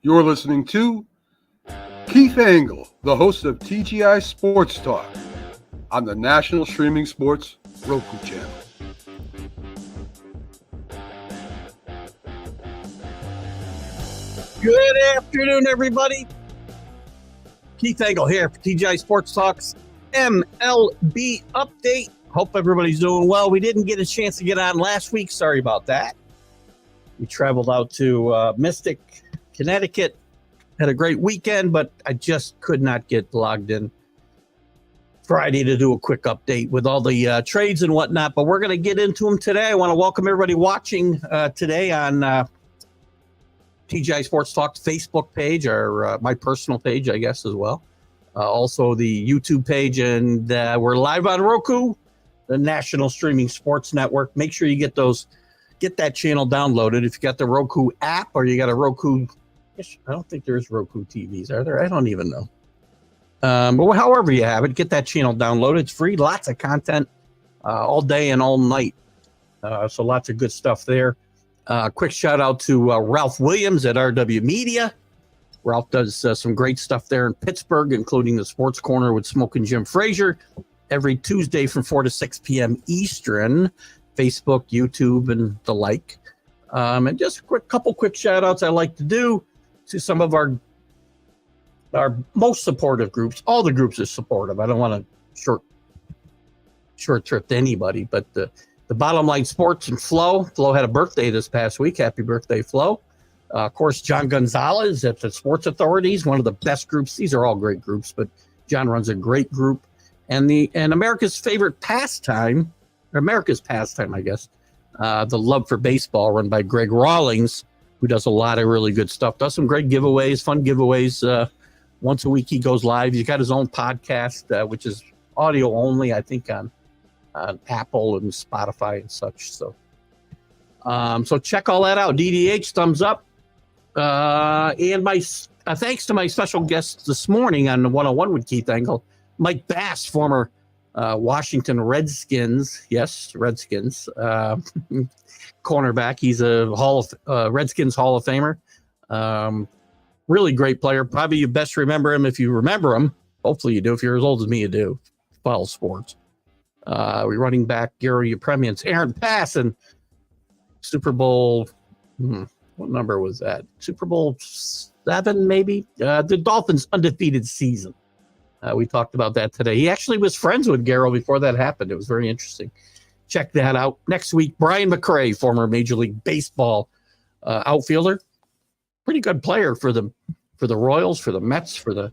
You're listening to Keith Engle, the host of TGI Sports Talk on the National Streaming Sports Roku channel. Good afternoon, everybody. Keith Engle here for TGI Sports Talks MLB update. Hope everybody's doing well. We didn't get a chance to get on last week. Sorry about that. We traveled out to Mystic, Connecticut. Had a great weekend, but I just could not get logged in Friday to do a quick update with all the trades and whatnot. But we're going to get into them today. I want to welcome everybody watching today on TGI Sports Talks Facebook page, or my personal page, I guess, as well. Also the YouTube page, and we're live on Roku, the National Streaming Sports Network. Make sure you get that channel downloaded. If you got the Roku app or you got a Roku, I don't think there's Roku TVs, are there? I don't even know. But however you have it, get that channel downloaded. It's free, lots of content all day and all night. So lots of good stuff there. Quick shout out to Ralph Williams at RW Media. Ralph does some great stuff there in Pittsburgh, including the Sports Corner with Smokin' Jim Frazier every Tuesday from 4 to 6 p.m. Eastern, Facebook, YouTube, and the like. And just a couple quick shout outs I like to do to some of our most supportive groups. All the groups are supportive. I don't want to short trip to anybody, but the Bottom Line Sports and Flo. Flo had a birthday this past week. Happy birthday, Flo. Of course, John Gonzalez at the Sports Authorities, one of the best groups. These are all great groups, but John runs a great group. And America's favorite pastime, or America's pastime, I guess, the Love for Baseball, run by Greg Rawlings, who does a lot of really good stuff. Does some great giveaways, fun giveaways. Once a week he goes live. He's got his own podcast, which is audio only, I think, on Apple and Spotify and such. So check all that out. DDH, thumbs up. And my thanks to my special guest this morning on the 101 with Keith Engle, Mike Bass, former Washington Redskins. Yes, Redskins. Cornerback. He's a Redskins Hall of Famer. Really great player. Probably you best remember him if you remember him. Hopefully you do. If you're as old as me, you do. Follow sports. We're running back Gary Premians, Aaron Pass, and Super Bowl. What number was that? Super Bowl 7, maybe? The Dolphins' undefeated season. We talked about that today. He actually was friends with Garrow before that happened. It was very interesting. Check that out. Next week, Brian McRae, former Major League Baseball outfielder. Pretty good player for the Royals, for the Mets, for the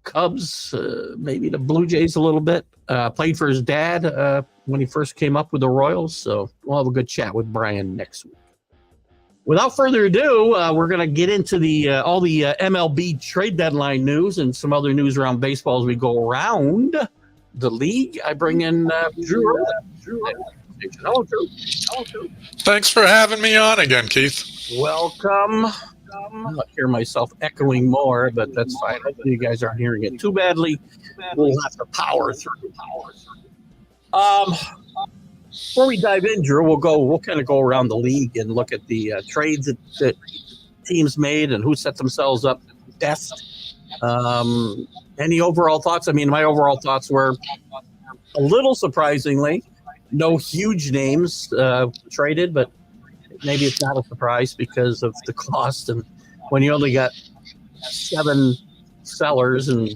Cubs, maybe the Blue Jays a little bit. Played for his dad when he first came up with the Royals. So we'll have a good chat with Brian next week. Without further ado, we're going to get into all the MLB trade deadline news and some other news around baseball as we go around the league. I bring in Drew Erhlich. Hello, Drew. Thanks for having me on again, Keith. Welcome. I hear myself echoing more, but that's fine. Hopefully you guys aren't hearing it too badly. We'll have to power through. Before we dive in, Drew, we'll kind of go around the league and look at the trades that teams made and who set themselves up best. Any overall thoughts? I mean, my overall thoughts were a little surprisingly, no huge names traded, but maybe it's not a surprise because of the cost. And when you only got 7 sellers and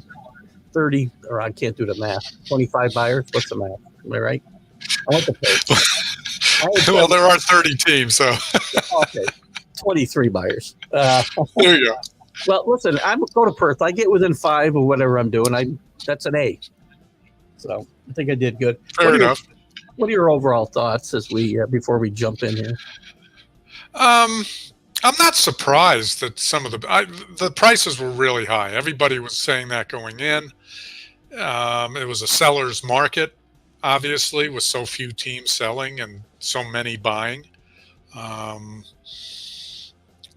30, or I can't do the math, 25 buyers, what's the math? Am I right? I want to pay. Well, there are 30 teams, so. Okay, 23 buyers. There you go. Well, listen, I go to Perth. I get within 5 of whatever I'm doing. That's an A. So I think I did good. Fair enough. What are your overall thoughts as we before we jump in here? I'm not surprised that some of the prices were really high. Everybody was saying that going in. It was a seller's market, obviously, with so few teams selling and so many buying.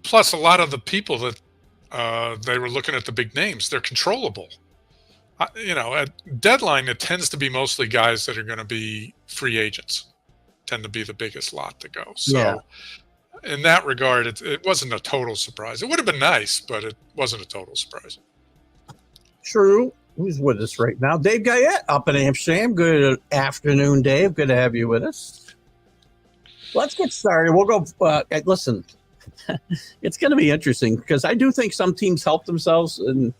Plus, a lot of the people that they were looking at the big names, they're controllable. At deadline, it tends to be mostly guys that are going to be free agents, tend to be the biggest lot to go. So, in that regard, it wasn't a total surprise. It would have been nice, but it wasn't a total surprise. True. Who's with us right now? Dave Guyette up in Amsterdam. Good afternoon, Dave. Good to have you with us. Let's get started. We'll go. Listen, it's going to be interesting because I do think some teams help themselves, and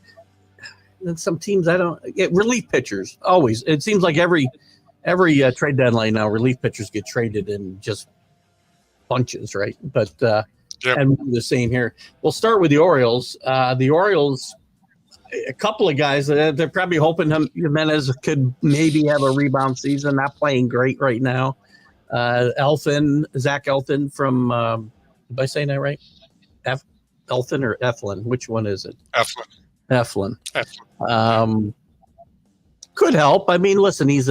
some teams I don't. Relief pitchers always. It seems like every trade deadline now, relief pitchers get traded in just bunches, right? But and the same here. We'll start with the Orioles. The Orioles. A couple of guys they're probably hoping Jimenez could maybe have a rebound season. Not playing great right now. Zach Elton from am I saying that right? Elton or Eflin? Which one is it? Eflin. Could help. I mean, listen, he's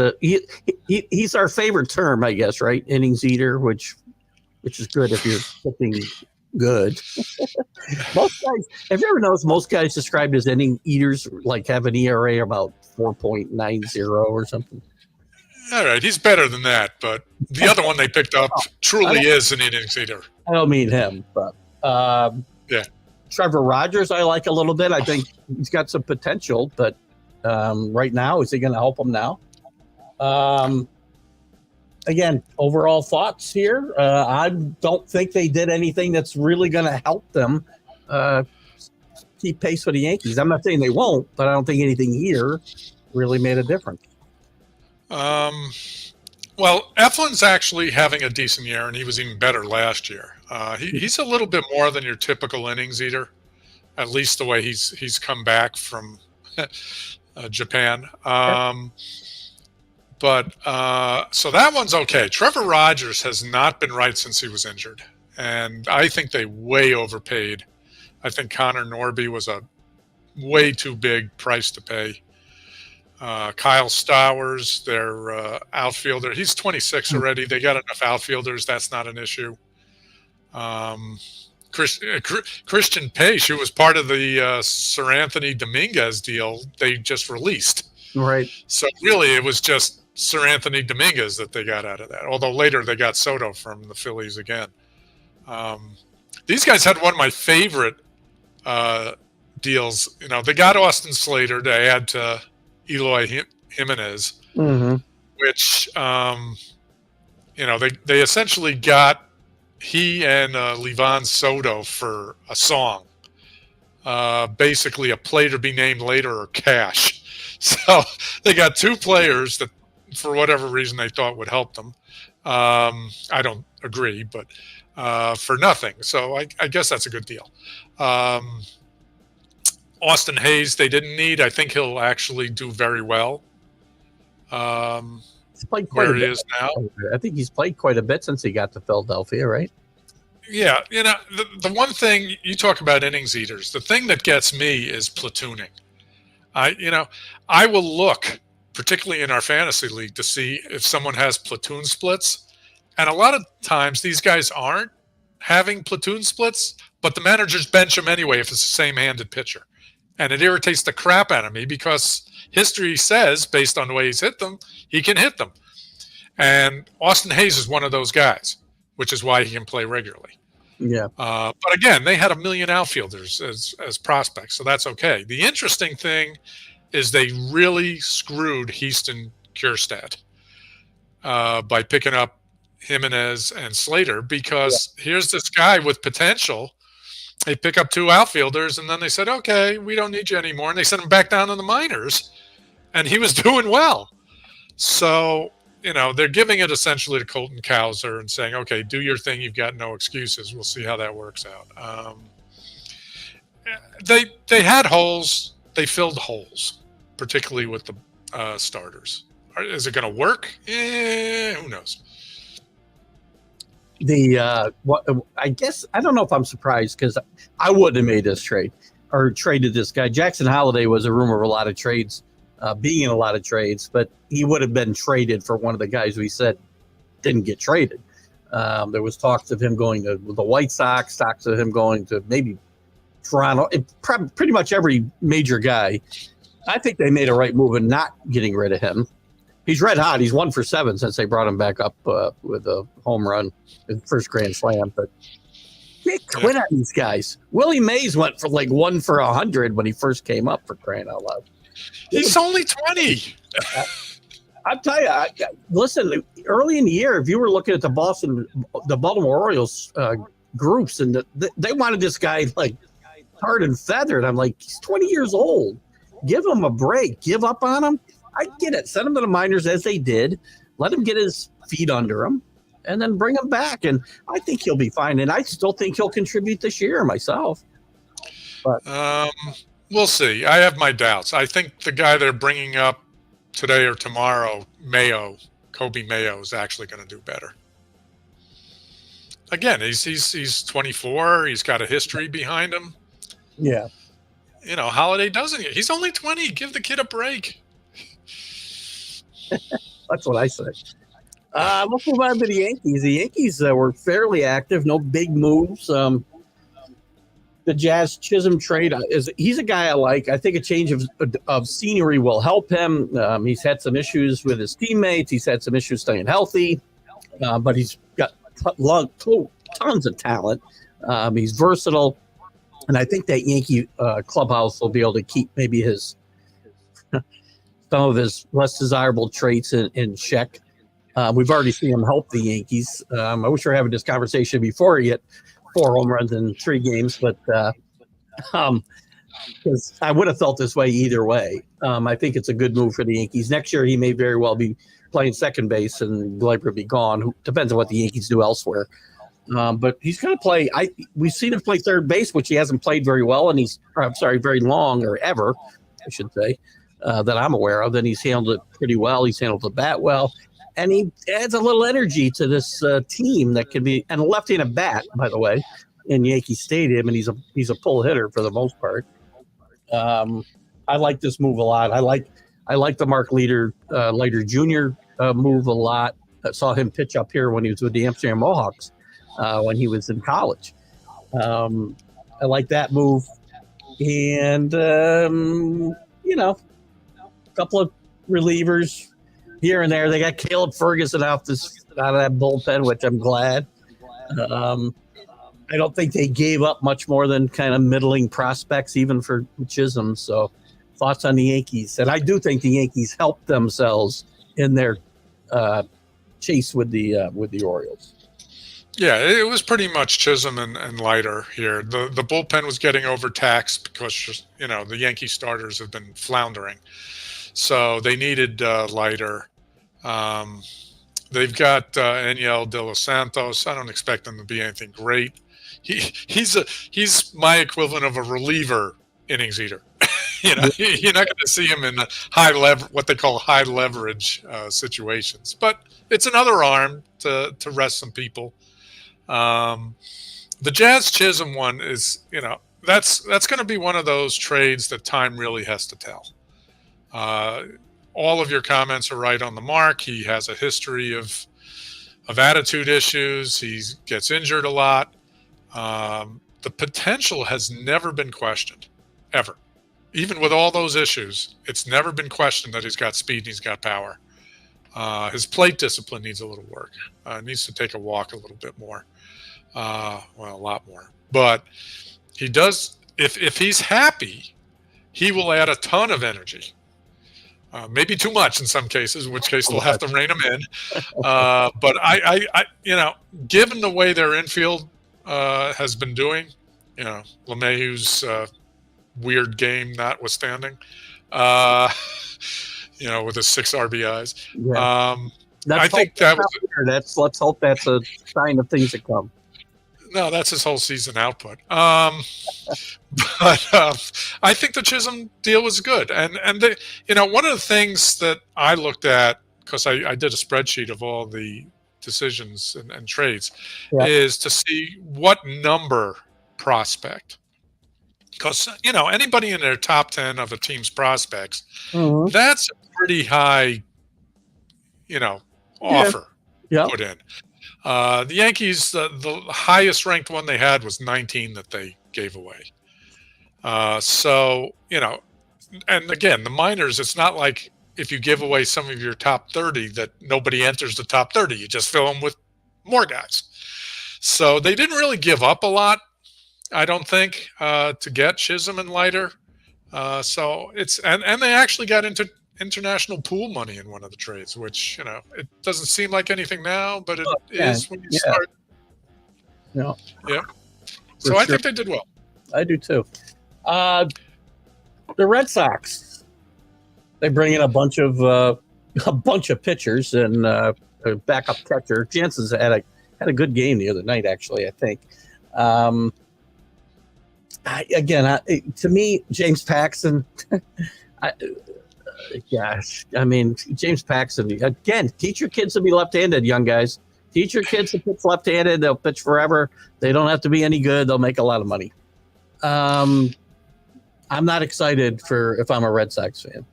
our favorite term, I guess, right? Innings eater, which is good if you're pitching good. Most guys, have you ever noticed most guys described as inning eaters like have an ERA about 4.90 or something? All right, he's better than that, but the other one they picked up truly is an innings eater. I don't mean him, but yeah. Trevor Rogers I like a little bit. I think he's got some potential, but right now, is he going to help him now? Again, overall thoughts here. I don't think they did anything that's really going to help them keep pace with the Yankees. I'm not saying they won't, but I don't think anything here really made a difference. Well, Eflin's actually having a decent year, and he was even better last year. He's a little bit more than your typical innings eater, at least the way he's come back from Japan. But so that one's okay. Trevor Rogers has not been right since he was injured, and I think they way overpaid. I think Connor Norby was a way too big price to pay. Kyle Stowers, their outfielder, he's 26 already. They got enough outfielders. That's not an issue. Christian Pace, who was part of the Sir Anthony Dominguez deal, they just released. Right. So really it was just Sir Anthony Dominguez that they got out of that. Although later they got Soto from the Phillies again. These guys had one of my favorite deals. You know, they got Austin Slater to add to Eloy Jimenez, which, you know, they essentially got he and Livan Soto for a song. Basically a play to be named later or cash. So they got two players that, for whatever reason, they thought would help them. I don't agree, but for nothing. So I guess that's a good deal. Austin Hayes, they didn't need. I think he'll actually do very well. He's played quite where a he bit. is now. I think he's played quite a bit since he got to Philadelphia, right? Yeah, you know, the one thing you talk about innings eaters, the thing that gets me is platooning. I will look, particularly in our fantasy league, to see if someone has platoon splits. And a lot of times these guys aren't having platoon splits, but the managers bench them anyway if it's the same-handed pitcher. And it irritates the crap out of me because history says, based on the way he's hit them, he can hit them. And Austin Hayes is one of those guys, which is why he can play regularly. Yeah. But again, they had 1 million outfielders as prospects, so that's okay. The interesting thing is they really screwed Houston Kjerstad by picking up Jimenez and Slater because here's this guy with potential. They pick up two outfielders, and then they said, okay, we don't need you anymore. And they sent him back down to the minors, and he was doing well. So, you know, they're giving it essentially to Colton Cowser and saying, okay, do your thing. You've got no excuses. We'll see how that works out. They had holes. They filled holes, particularly with the starters. Is it going to work? Who knows? I guess I don't know if I'm surprised because I wouldn't have made this trade or traded this guy. Jackson Holliday was a rumor of a lot of trades, being in a lot of trades, but he would have been traded for one of the guys we said didn't get traded. There was talks of him going to the White Sox, talks of him going to maybe Toronto. Pretty much every major guy. I think they made a right move in not getting rid of him. He's red hot. He's 1 for 7 since they brought him back up with a home run, his first grand slam. But Can't quit on these guys. Willie Mays went for like 1 for 100 when he first came up, for crying out loud. He's only 20. I'll tell you, listen, early in the year, if you were looking at the Baltimore Orioles groups, and they wanted this guy like hard and feathered. I'm like, he's 20 years old. Give him a break. Give up on him. I get it. Send him to the minors as they did. Let him get his feet under him, and then bring him back. And I think he'll be fine. And I still think he'll contribute this year myself. But we'll see. I have my doubts. I think the guy they're bringing up today or tomorrow, Kobe Mayo, is actually going to do better. Again, he's 24. He's got a history behind him. Yeah. You know, Holiday doesn't. He's only 20. Give the kid a break. That's what I say. Let's move on to the Yankees. The Yankees were fairly active. No big moves. The Jazz Chisholm trade he's a guy I like. I think a change of scenery will help him. He's had some issues with his teammates. He's had some issues staying healthy, but he's got tons of talent. He's versatile, and I think that Yankee clubhouse will be able to keep maybe some of his less desirable traits in check. We've already seen him help the Yankees. I wish we were having this conversation before he hit 4 home runs in 3 games, but because I would have felt this way either way. I think it's a good move for the Yankees. Next year, he may very well be playing second base and Gleyber be gone. Depends on what the Yankees do elsewhere. But he's going to play. We've seen him play third base, which he hasn't played very well, and very long or ever, I should say, that I'm aware of. And he's handled it pretty well. He's handled the bat well. And he adds a little energy to this team that can be, and a left-handed bat, by the way, in Yankee Stadium, and he's a pull hitter for the most part. I like this move a lot. I like the Mark Leiter Jr. Move a lot. I saw him pitch up here when he was with the Amsterdam Mohawks when he was in college. I like that move, and a couple of relievers here and there. They got Caleb Ferguson out of that bullpen, which I'm glad. I don't think they gave up much more than kind of middling prospects, even for Chisholm. So, thoughts on the Yankees? And I do think the Yankees helped themselves in their chase with the Orioles. Yeah, it was pretty much Chisholm and Leiter here. The bullpen was getting overtaxed because the Yankee starters have been floundering. So they needed Leiter. They've got Eniel De Los Santos. I don't expect him to be anything great. He's my equivalent of a reliever innings eater. You're not going to see him in what they call high leverage situations. But it's another arm to rest some people. The Jazz Chisholm one is, that's going to be one of those trades that time really has to tell. All of your comments are right on the mark. He has a history of attitude issues. He gets injured a lot. The potential has never been questioned, ever. Even with all those issues, it's never been questioned that he's got speed and he's got power. His plate discipline needs a little work. Needs to take a walk a little bit more. A lot more. But he does. If he's happy, he will add a ton of energy. Maybe too much in some cases, in which case they'll have to rein him in. But I given the way their infield has been doing, LeMahieu's weird game notwithstanding, with his 6 RBIs. Yeah. I think let's hope that's a sign of things to come. No, that's his whole season output. But I think the Chisholm deal was good. And one of the things that I looked at, because I did a spreadsheet of all the decisions and trades, is to see what number prospect. Because, anybody in their top 10 of a team's prospects, that's a pretty high, offer put in. The Yankees, the highest ranked one they had was 19 that they gave away. And again, the minors, it's not like if you give away some of your top 30 that nobody enters the top 30. You just fill them with more guys. So they didn't really give up a lot, I don't think, to get Chisholm and Leiter. So it's and they actually got into international pool money in one of the trades, which it doesn't seem like anything now, but it is when you start. Yeah. Yeah. So I think they did well. I do too. The Red Sox, they bring in a bunch of pitchers and a backup catcher. Jansen's had a good game the other night, actually, I think. To me, James Paxton. James Paxton. Again, teach your kids to be left-handed, young guys. Teach your kids to pitch left-handed. They'll pitch forever. They don't have to be any good. They'll make a lot of money. I'm not excited if I'm a Red Sox fan.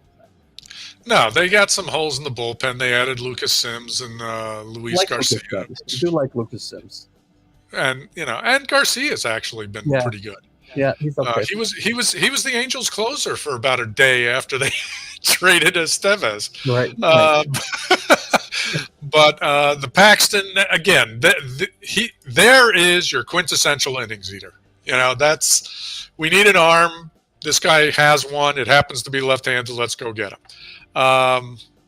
No, they got some holes in the bullpen. They added Lucas Sims and Luis Garcia. I do like Lucas Sims. And and Garcia's actually been pretty good. Yeah, he's okay. He was the Angels closer for about a day after they traded Estevez. Right. But the Paxton, again, there is your quintessential innings eater. We need an arm. This guy has one. It happens to be left-handed. Let's go get him.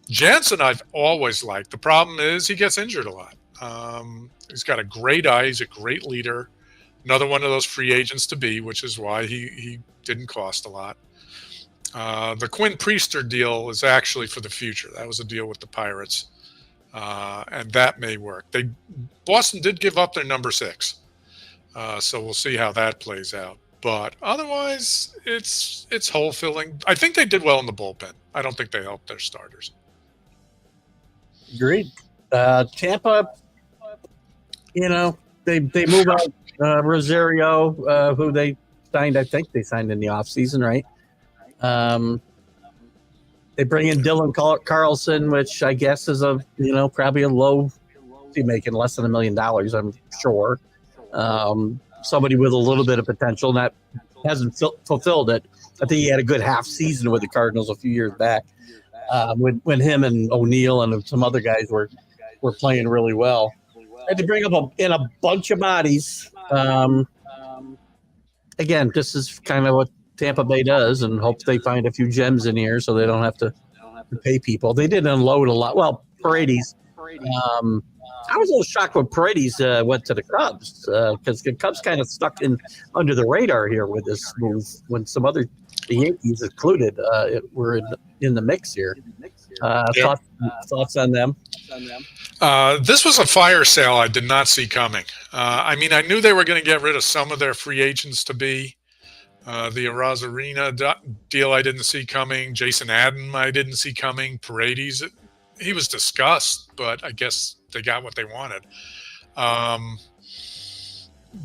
Jansen, I've always liked. The problem is he gets injured a lot. He's got a great eye. He's a great leader. Another one of those free agents to be, which is why he didn't cost a lot. The Quinn Priester deal is actually for the future. That was a deal with the Pirates, and that may work. Boston did give up their number 6, so we'll see how that plays out. But otherwise, it's hole filling. I think they did well in the bullpen. I don't think they helped their starters. Agreed. Tampa, they move out Rosario, who they signed. I think they signed in the offseason, right? They bring in Dylan Carlson, which I guess is probably a low. He's making less than $1 million, I'm sure. Somebody with a little bit of potential, and that hasn't fulfilled it. I think he had a good half season with the Cardinals a few years back, when him and O'Neill and some other guys were playing really well. Had to bring up a bunch of bodies. Again, this is kind of what Tampa Bay does, and hope they find a few gems in here so they don't have to pay people. They did unload a lot. Well, Paredes. I was a little shocked when Paredes went to the Cubs, because the Cubs kind of stuck under the radar here with this move when the Yankees included were in the mix here. Thoughts on them? This was a fire sale I did not see coming. I knew they were going to get rid of some of their free agents to be. The Arozarena deal I didn't see coming. Jason Adden I didn't see coming. Paredes, he was discussed, but I guess they got what they wanted.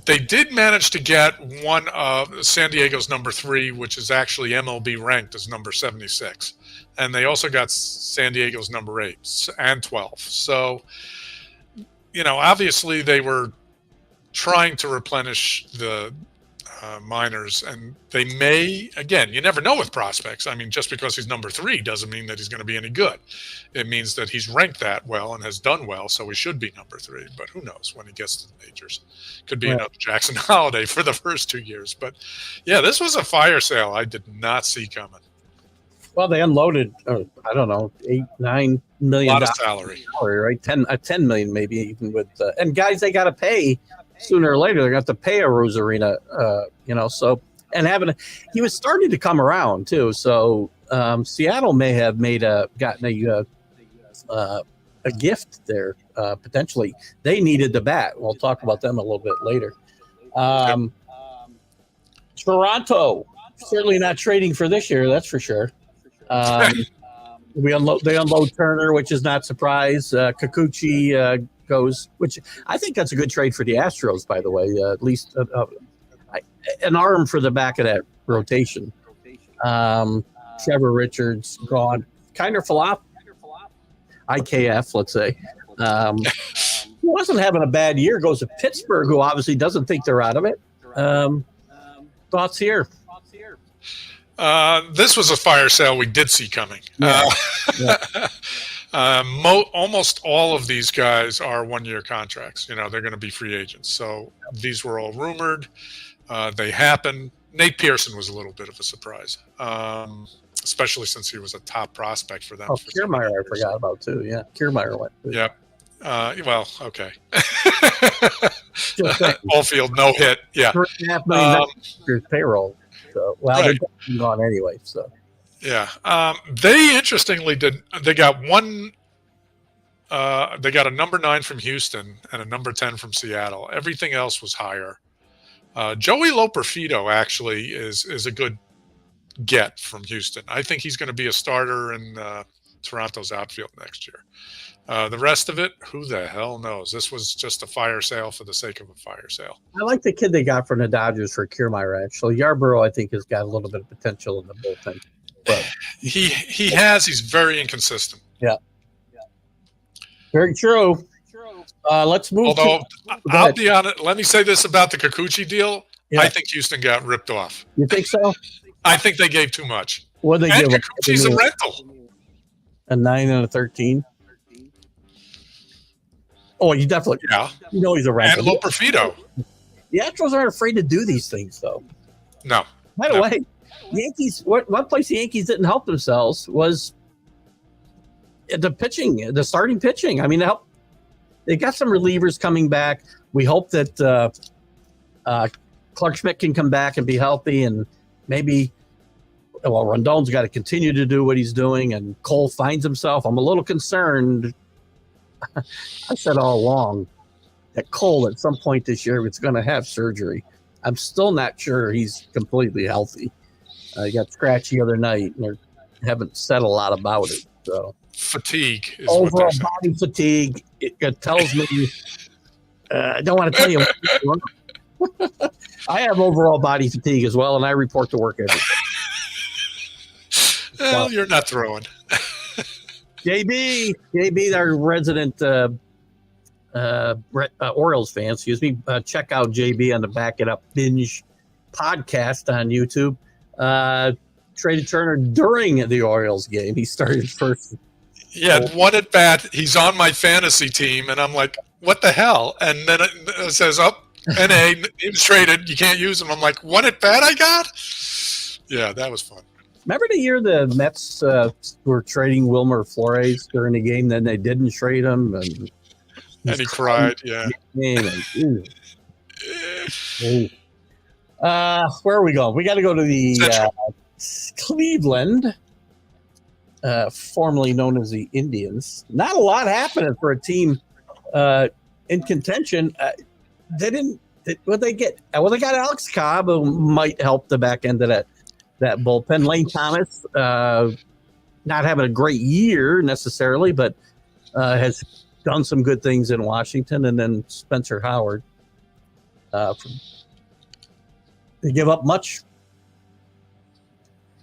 They did manage to get one of San Diego's number 3, which is actually MLB ranked as number 76. And they also got San Diego's number 8 and 12. So, obviously they were trying to replenish the minors, and they may, again, you never know with prospects. Just because he's number 3 doesn't mean that he's going to be any good. It means that he's ranked that well and has done well, so he should be number 3. But who knows when he gets to the majors? Could be another Jackson Holiday for the first 2 years. But yeah, this was a fire sale I did not see coming. Well, they unloaded, I don't know, $8-9 million. A lot of salary, right? 10 million maybe, even with and guys they got to pay sooner or later. They're going to have to pay a Rosarina, So, and he was starting to come around too. So Seattle may have gotten a gift there potentially. They needed the bat. We'll talk about them a little bit later. Toronto certainly not trading for this year. That's for sure. They unload Turner, which is not surprise. Kikuchi goes, which I think that's a good trade for the Astros, by the way. At least an arm for the back of that rotation. Trevor Richards gone. Kinder Flop. IKF, let's say. He wasn't having a bad year. Goes to Pittsburgh, who obviously doesn't think they're out of it. Thoughts here? This was a fire sale we did see coming. Almost all of these guys are one-year contracts. They're going to be free agents. So these were all rumored. They happened. Nate Pearson was a little bit of a surprise, especially since he was a top prospect for them. Oh, Kiermaier I forgot about too. Yeah, Kiermaier went. Too. Yep. Well, okay. Just Oldfield, no hit. Yeah. $3.5 million payroll. So, right. They're gone anyway. So. Yeah. They interestingly did. They got one. They got a number 9 from Houston and a number 10 from Seattle. Everything else was higher. Joey Loperfido actually is a good get from Houston. I think he's going to be a starter in Toronto's outfield next year. The rest of it, who the hell knows? This was just a fire sale for the sake of a fire sale. I like the kid they got from the Dodgers for Kiermaier, actually. Yarborough, I think, has got a little bit of potential in the bullpen. But he's very inconsistent. Yeah. Very true. Let's move. Although I'll be honest, let me say this about the Kikuchi deal. Yeah. I think Houston got ripped off. You think so? I think they gave too much. What did they give? Kikuchi's a rental. A 9 and a 13. Oh, you definitely. Yeah. He's a rental. And Loperfido. The Astros aren't afraid to do these things, though. No. By the way, Yankees. One place the Yankees didn't help themselves was the pitching, the starting pitching. I mean, they got some relievers coming back. We hope that Clark Schmidt can come back and be healthy, and maybe. Well, Rondon's got to continue to do what he's doing, and Cole finds himself. I'm a little concerned. I said all along that Cole at some point this year is going to have surgery. I'm still not sure he's completely healthy. He got scratched the other night, and they haven't said a lot about it. So fatigue is overall body fatigue. It tells me. I don't want to tell you. I have overall body fatigue as well, and I report to work every day. Well, you're not throwing. JB, our resident Orioles fan, check out JB on the Back It Up Binge podcast on YouTube. Traded Turner during the Orioles game. He started first. Yeah, one at bat. He's on my fantasy team, and I'm like, what the hell? And then it says, NA, he was traded. You can't use him. I'm like, one at bat I got? Yeah, that was fun. Remember the year the Mets were trading Wilmer Flores during the game, then they didn't trade him? And he cried, yeah. Where are we going? We got to go to the Cleveland, formerly known as the Indians. Not a lot happening for a team in contention. They get? Well, they got Alex Cobb, who might help the back end of that bullpen. Lane Thomas, not having a great year necessarily, but has done some good things in Washington. And then Spencer Howard. They give up much.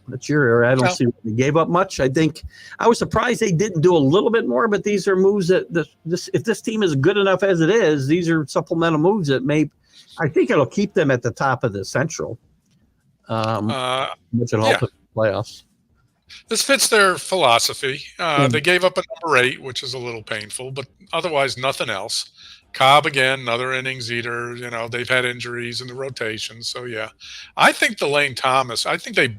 That's your area. I don't see they gave up much. I think I was surprised they didn't do a little bit more, but these are moves that if this team is good enough as it is, these are supplemental moves that I think it'll keep them at the top of the Central. Which will help in the playoffs. This fits their philosophy. They gave up a number 8, which is a little painful, but otherwise nothing else. Cobb again, another innings eater. They've had injuries in the rotation, so yeah. I think I think they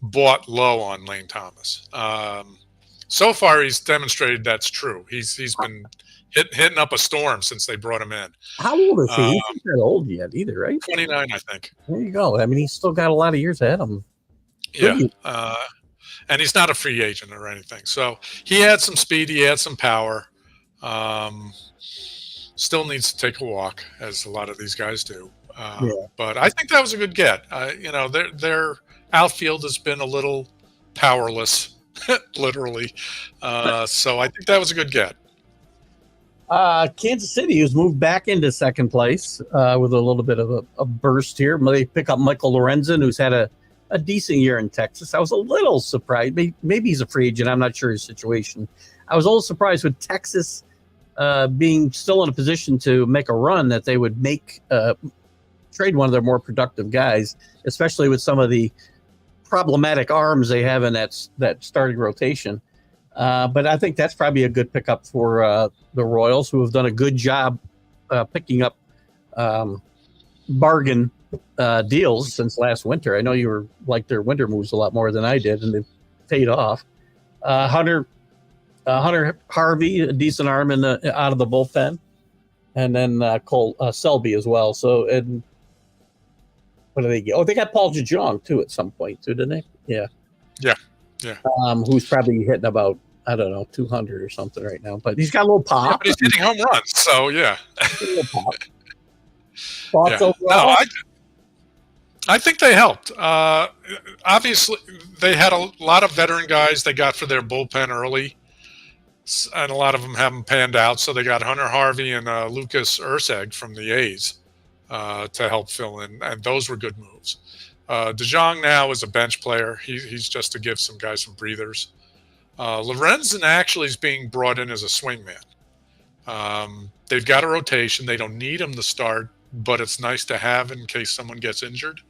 bought low on Lane Thomas. So far, he's demonstrated that's true. He's been hitting up a storm since they brought him in. How old is he? He's not that old yet either, right? 29, I think. There you go. I mean, he's still got a lot of years ahead of him. Yeah. And he's not a free agent or anything. So he had some speed. He had some power. Still needs to take a walk, as a lot of these guys do. But I think that was a good get. Their outfield has been a little powerless, literally. So I think that was a good get. Kansas City has moved back into second place with a little bit of a burst here. They pick up Michael Lorenzen, who's had a decent year in Texas. I was a little surprised. Maybe he's a free agent. I'm not sure his situation. I was a little surprised with Texas being still in a position to make a run that they would trade one of their more productive guys, especially with some of the problematic arms they have in that starting rotation. But I think that's probably a good pickup for the Royals, who have done a good job picking up bargain deals since last winter. I know you were like their winter moves a lot more than I did, and they've paid off. Hunter Harvey, a decent arm out of the bullpen, and then Cole Selby as well. So, and what do they get? Oh, they got Paul Jejong too at some point too, didn't they? Yeah. Who's probably hitting about, I don't know, 200 or something right now, but he's got a little pop. Yeah, but he's hitting home runs, so yeah. Thoughts overall? No, I think they helped. Obviously, they had a lot of veteran guys they got for their bullpen early, and a lot of them haven't panned out. So they got Hunter Harvey and Lucas Erceg from the A's to help fill in, and those were good moves. DeJong now is a bench player. He's just to give some guys some breathers. Lorenzen actually is being brought in as a swingman. They've got a rotation. They don't need him to start, but it's nice to have in case someone gets injured.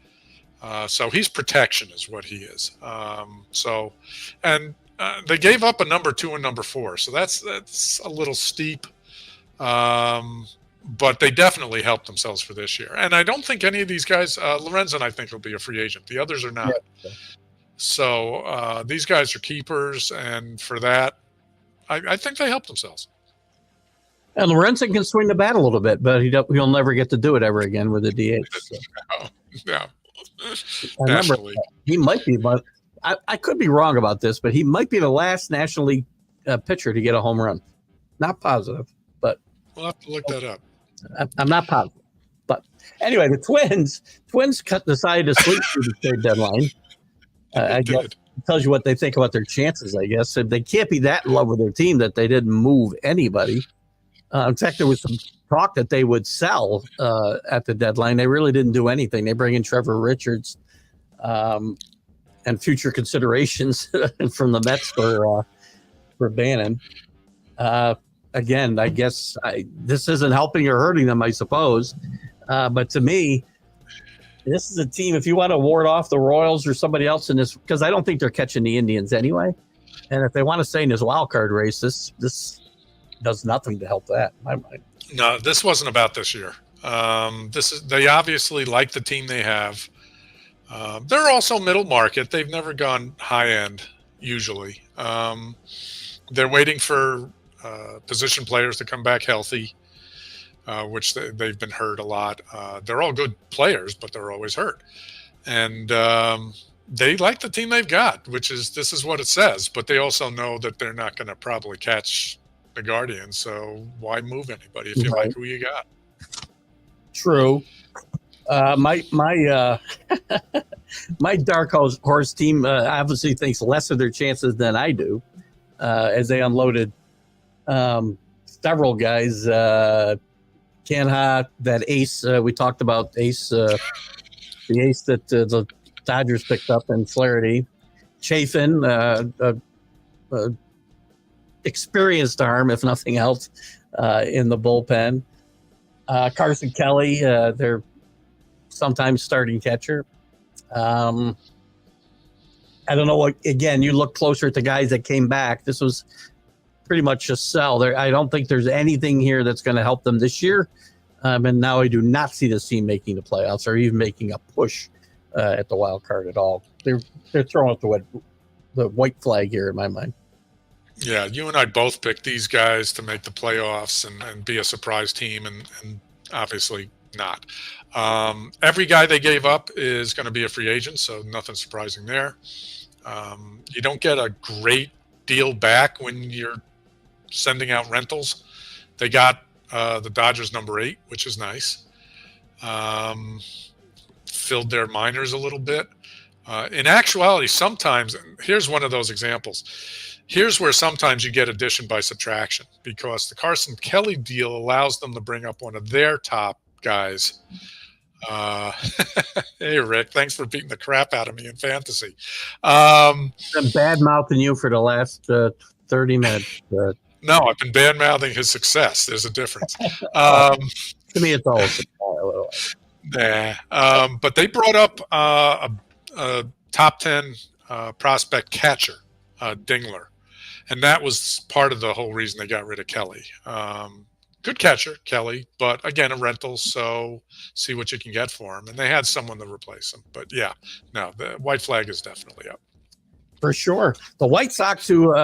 So he's protection is what he is. They gave up a number 2 and number 4. So that's a little steep. But they definitely helped themselves for this year. And I don't think any of these guys, Lorenzen, I think will be a free agent. The others are not. Yeah. So these guys are keepers. And for that, I think they helped themselves. And Lorenzen can swing the bat a little bit, but he'll never get to do it ever again with the DH. So. No. I remember he might be, but I could be wrong about this, but he might be the last National League pitcher to get a home run. Not positive, but we'll have to look that up. I'm not positive. But anyway, the Twins decided to sleep through the trade deadline. I guess it tells you what they think about their chances, I guess. They can't be that in love with their team that they didn't move anybody. In fact, there was some talk that they would sell at the deadline. They really didn't do anything. They bring in Trevor Richards and future considerations from the Mets for Bannon. Again, I guess this isn't helping or hurting them, I suppose. But to me, this is a team, if you want to ward off the Royals or somebody else in this, because I don't think they're catching the Indians anyway. And if they want to stay in this wild card race, this does nothing to help that, in my mind. No, this wasn't about this year. They obviously like the team they have. They're also middle market. They've never gone high end usually. They're waiting for position players to come back healthy, which they've been hurt a lot. They're all good players, but they're always hurt. And they like the team they've got, this is what it says. But they also know that they're not going to probably catch the Guardians. So why move anybody if you like who you got? True. My my dark horse team obviously thinks less of their chances than I do, as they unloaded several guys. Canha, that ace we talked about, the ace that the Dodgers picked up in Flaherty. Chafin, experienced arm, if nothing else, in the bullpen. Carson Kelly, their sometimes starting catcher. I don't know what. Again, you look closer at the guys that came back. This was pretty much a sell. I don't think there's anything here that's going to help them this year. And now I do not see this team making the playoffs or even making a push at the wild card at all. They're throwing out the white flag here in my mind. Yeah, you and I both picked these guys to make the playoffs and be a surprise team, and obviously not. Every guy they gave up is going to be a free agent, so nothing surprising there. You don't get a great deal back when you're sending out rentals. They got the Dodgers number 8, which is nice. Filled their minors a little bit. In actuality, sometimes, here's one of those examples. Here's where sometimes you get addition by subtraction, because the Carson Kelly deal allows them to bring up one of their top guys. Hey, Rick, thanks for beating the crap out of me in fantasy. I'm bad-mouthing you for the last 30 minutes. No, I've been bad-mouthing his success. There's a difference. To me, it's always a little. But they brought up a top 10 prospect catcher, Dingler. And that was part of the whole reason they got rid of Kelly. Good catcher, Kelly, but again, a rental, so see what you can get for him. And they had someone to replace him. But yeah, no, the white flag is definitely up. For sure. The White Sox, who,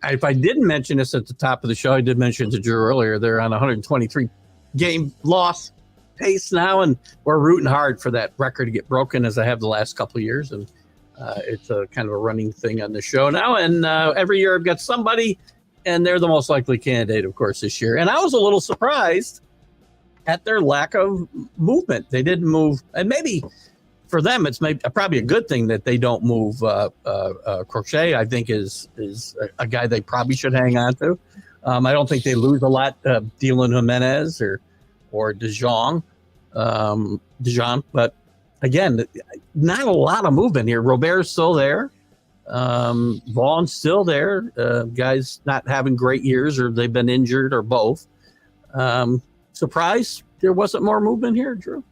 if I didn't mention this at the top of the show, I did mention to Drew earlier, they're on a 123-game loss pace now, and we're rooting hard for that record to get broken, as I have the last couple of years. And it's a kind of a running thing on the show now. And every year I've got somebody, and they're the most likely candidate, of course, this year. And I was a little surprised at their lack of movement. They didn't move, and maybe for them, it's probably a good thing that they don't move. Crochet, I think, is a guy they probably should hang on to. I don't think they lose a lot Dylan Jimenez or DeJong, but again, not a lot of movement here. Robert's still there. Vaughn's still there. Guys not having great years, or they've been injured, or both. Surprised there wasn't more movement here, Drew?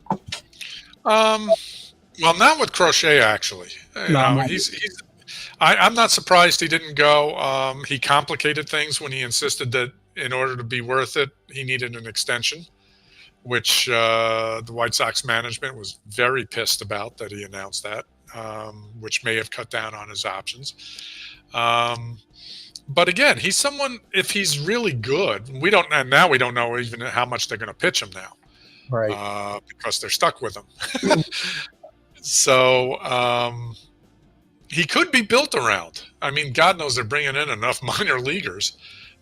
Well, not with Crochet, actually. I'm not surprised he didn't go. He complicated things when he insisted that in order to be worth it, he needed an extension, which the White Sox management was very pissed about that he announced that, which may have cut down on his options. But again, he's someone, if he's really good, we don't know even how much they're going to pitch him now. Right. Because they're stuck with him. So he could be built around. I mean, God knows they're bringing in enough minor leaguers.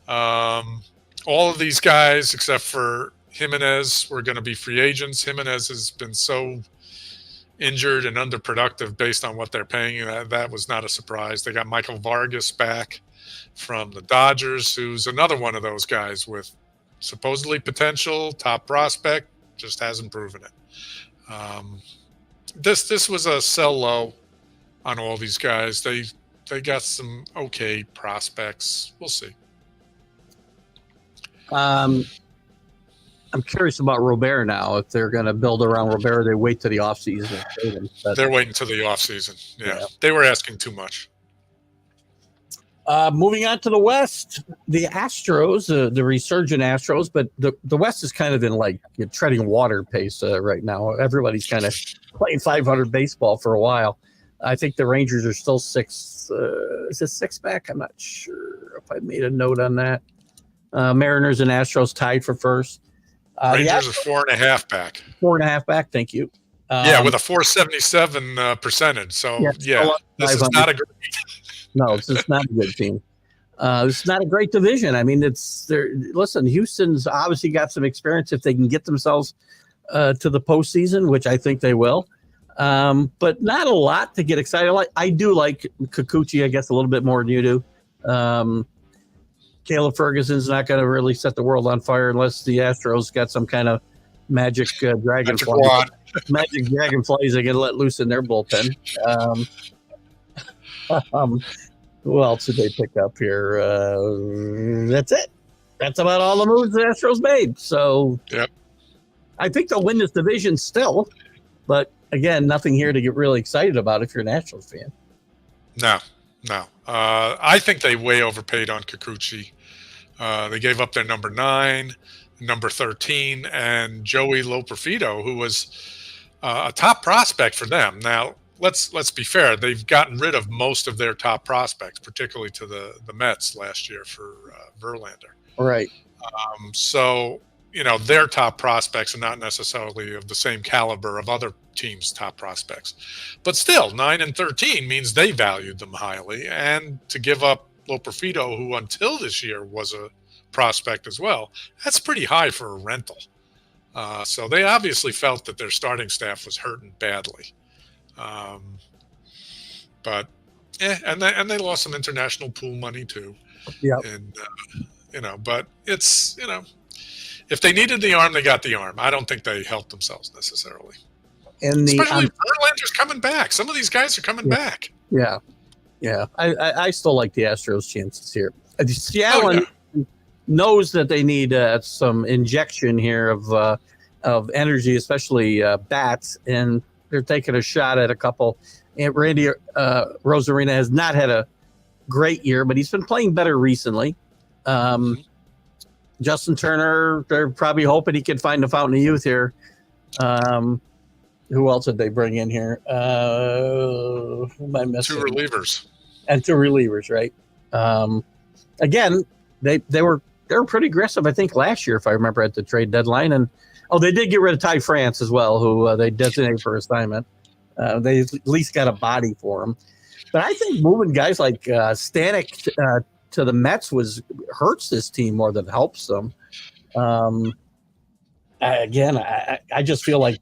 All of these guys, except for Jimenez, were going to be free agents. Jimenez has been so injured and underproductive based on what they're paying. That was not a surprise. They got Michael Vargas back from the Dodgers, who's another one of those guys with supposedly potential, top prospect, just hasn't proven it. This was a sell low on all these guys. They got some okay prospects. We'll see. I'm curious about Robert now. If they're going to build around Robert, they wait to the offseason and trade him. They're waiting till the offseason. Yeah, they were asking too much. Moving on to the West, the Astros, the resurgent Astros, but the West is kind of in like treading water pace right now. Everybody's kind of playing 500 baseball for a while. I think the Rangers are still six. Is it six back? I'm not sure if I made a note on that. Mariners and Astros tied for first. Rangers are 4.5 back. 4.5 back. Thank you. With a 477 percentage. So this is not a great. No, it's just not a good team. It's not a great division. I mean, listen, Houston's obviously got some experience if they can get themselves to the postseason, which I think they will. But not a lot to get excited. I do like Kikuchi, I guess, a little bit more than you do. Caleb Ferguson's not going to really set the world on fire unless the Astros got some kind of magic dragonfly. Magic dragonflies they can let loose in their bullpen. Who else did they pick up here? That's it. That's about all the moves the Astros made. So I think they'll win this division still. But again, nothing here to get really excited about if you're an Astros fan. No. I think they way overpaid on Kikuchi. They gave up their number 9, number 13, and Joey Loperfido, who was a top prospect for them. Now, let's be fair. They've gotten rid of most of their top prospects, particularly to the Mets last year for Verlander. Right. So, their top prospects are not necessarily of the same caliber of other teams' top prospects. But still, 9 and 13 means they valued them highly. And to give up Loperfido, who until this year was a prospect as well, that's pretty high for a rental. So they obviously felt that their starting staff was hurting badly. And they lost some international pool money too. Yeah. And but it's if they needed the arm, they got the arm. I don't think they helped themselves necessarily. And especially Verlander's coming back. Some of these guys are coming back. Yeah. I still like the Astros' chances here. Seattle knows that they need some injection here of energy, especially bats, and they're taking a shot at a couple. And Randy Rosarina has not had a great year, but he's been playing better recently. Justin Turner, they're probably hoping he can find the fountain of youth here. Who else did they bring in here? Who am I missing? Two relievers. And two relievers, right? Again, they were pretty aggressive, I think, last year, if I remember, at the trade deadline. And they did get rid of Ty France as well, who they designated for assignment. They at least got a body for him. But I think moving guys like Stanek to the Mets hurts this team more than helps them. I just feel like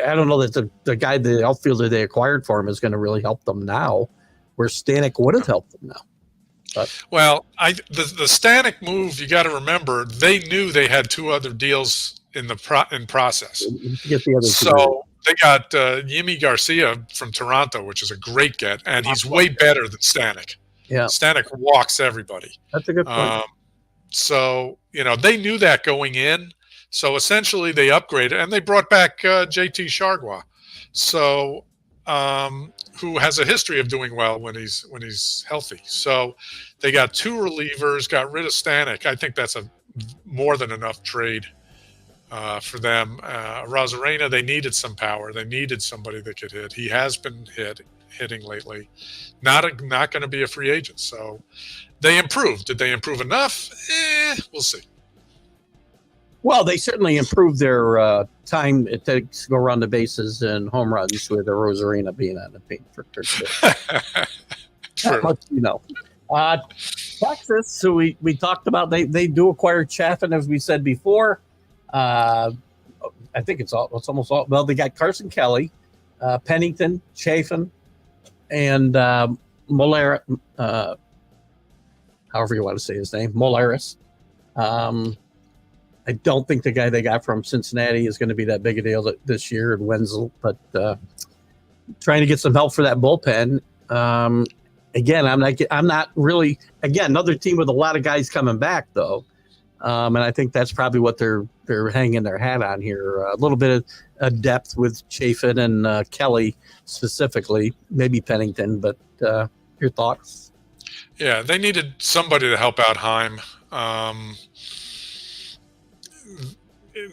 I don't know that the guy, the outfielder they acquired for him, is going to really help them now, where Stanek would have helped them now. But, well, the Stanek move, you got to remember, they knew they had two other deals in process. Get the other so they got Yimi Garcia from Toronto, which is a great get, and he's way better than Stanek. Yeah, Stanek walks everybody. That's a good point. So they knew that going in. So essentially, they upgraded, and they brought back JT Chargois, so who has a history of doing well when he's healthy. So they got two relievers, got rid of Stanek. I think that's a more than enough trade for them. Rosarena, they needed some power. They needed somebody that could hit. He has been hitting lately. Not going to be a free agent. So they improved. Did they improve enough? We'll see. Well, they certainly improved their time it takes to go around the bases and home runs with the Rosarena being on the paint for True. Texas, so we talked about, they do acquire Chaffin, as we said before. I think it's almost all. Well, they got Carson Kelly, Pennington, Chaffin, and Molara, however you want to say his name, Molaris. I don't think the guy they got from Cincinnati is going to be that big a deal this year, and Wenzel, but trying to get some help for that bullpen. Again, I'm not really. Again, another team with a lot of guys coming back though, and I think that's probably what they're hanging their hat on here. A little bit of depth with Chaffin and Kelly specifically, maybe Pennington. But your thoughts? Yeah, they needed somebody to help out Heim.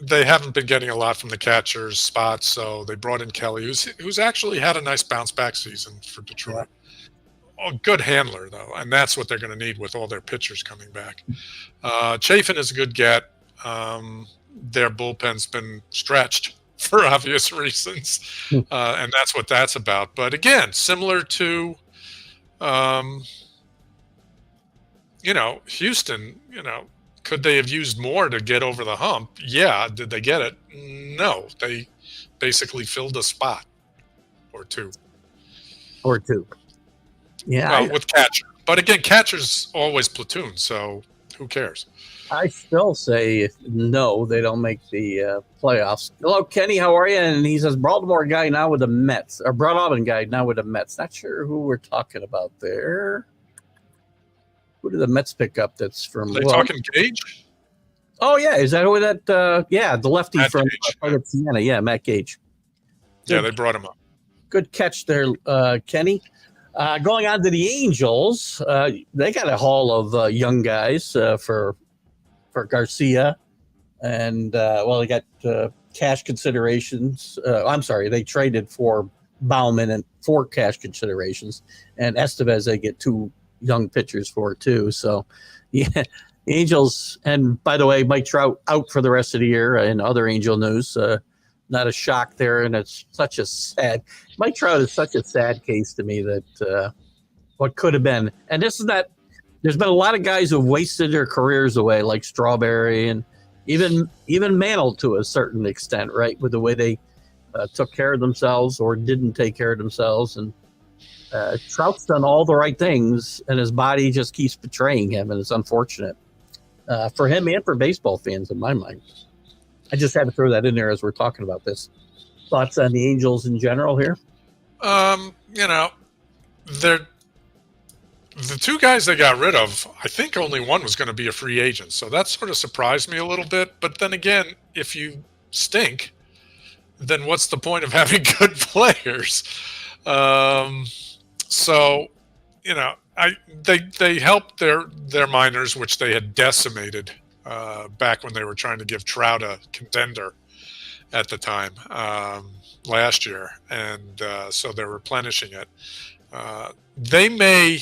They haven't been getting a lot from the catcher's spot, so they brought in Kelly, who's actually had a nice bounce back season for Detroit. A good handler, though, and that's what they're going to need with all their pitchers coming back. Chaffin is a good get. Their bullpen's been stretched for obvious reasons, and that's what that's about. But again, similar to, Houston, could they have used more to get over the hump? Yeah. Did they get it? No. They basically filled a spot or two. Yeah. Well, with catcher. But again, catcher's always platoon, so who cares? I still say no, they don't make the playoffs. Hello, Kenny, how are you? And he says, Baltimore guy now with the Mets, or Broad Auburn guy now with the Mets. Not sure who we're talking about there. Who did the Mets pick up that's from? Are they talking Gage? Oh, yeah. Is that who that? The lefty Matt from Gage. Siena. Yeah, Matt Gage. Yeah, they brought him up. Good catch there, Kenny. Going on to the Angels, they got a haul of young guys for Garcia. And, they got cash considerations. I'm sorry, they traded for Bauman and for cash considerations. And Estevez, they get two young pitchers for too. So yeah, the Angels, and by the way, Mike Trout out for the rest of the year in other Angel news. Not a shock there, and it's such a sad, Mike Trout is such a sad case to me that what could have been. And this is not, there's been a lot of guys who've wasted their careers away, like Strawberry and even Mantle to a certain extent, right? With the way they took care of themselves or didn't take care of themselves. And Trout's done all the right things, and his body just keeps betraying him, and it's unfortunate for him and for baseball fans, in my mind. I just had to throw that in there as we're talking about this. Thoughts on the Angels in general here? They're the two guys they got rid of. I think only one was going to be a free agent, so that sort of surprised me a little bit. But then again, if you stink, then what's the point of having good players? So they helped their minors, which they had decimated back when they were trying to give Trout a contender at the time last year, and so they're replenishing it. They may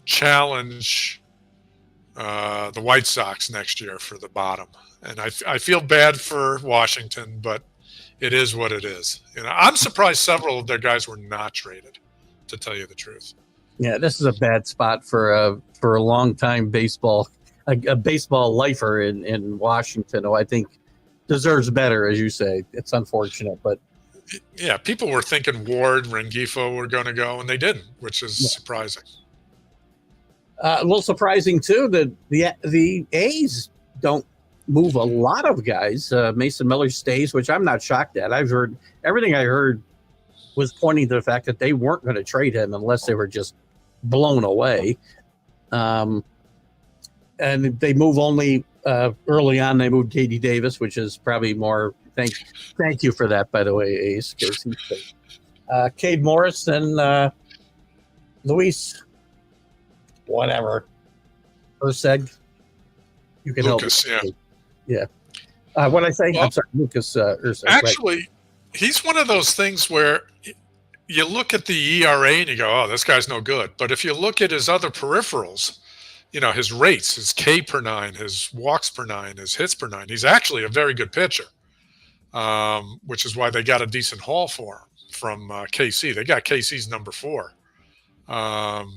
challenge the White Sox next year for the bottom, and I feel bad for Washington, but it is what it is. I'm surprised several of their guys were not traded, to tell you the truth. Yeah, this is a bad spot for a long time baseball, a baseball lifer in Washington, who I think deserves better, as you say. It's unfortunate, but yeah, people were thinking Ward, Rengifo were going to go, and they didn't, which is surprising. A little surprising too that the A's don't move a lot of guys. Mason Miller stays, which I'm not shocked at. I've heard everything I heard was pointing to the fact that they weren't going to trade him unless they were just blown away. And they move only early on. They moved J.D. Davis, which is probably more. Thank you for that, by the way, Ace. Cade Morris and Luis, whatever. Urseg. You can Lucas, help. Yeah. What did I say? Well, I'm sorry, Lucas Urseg. Actually, right. He's one of those things where you look at the ERA and you go, oh, this guy's no good. But if you look at his other peripherals, his rates, his K per nine, his walks per nine, his hits per nine, he's actually a very good pitcher, which is why they got a decent haul for him from KC. They got KC's number 4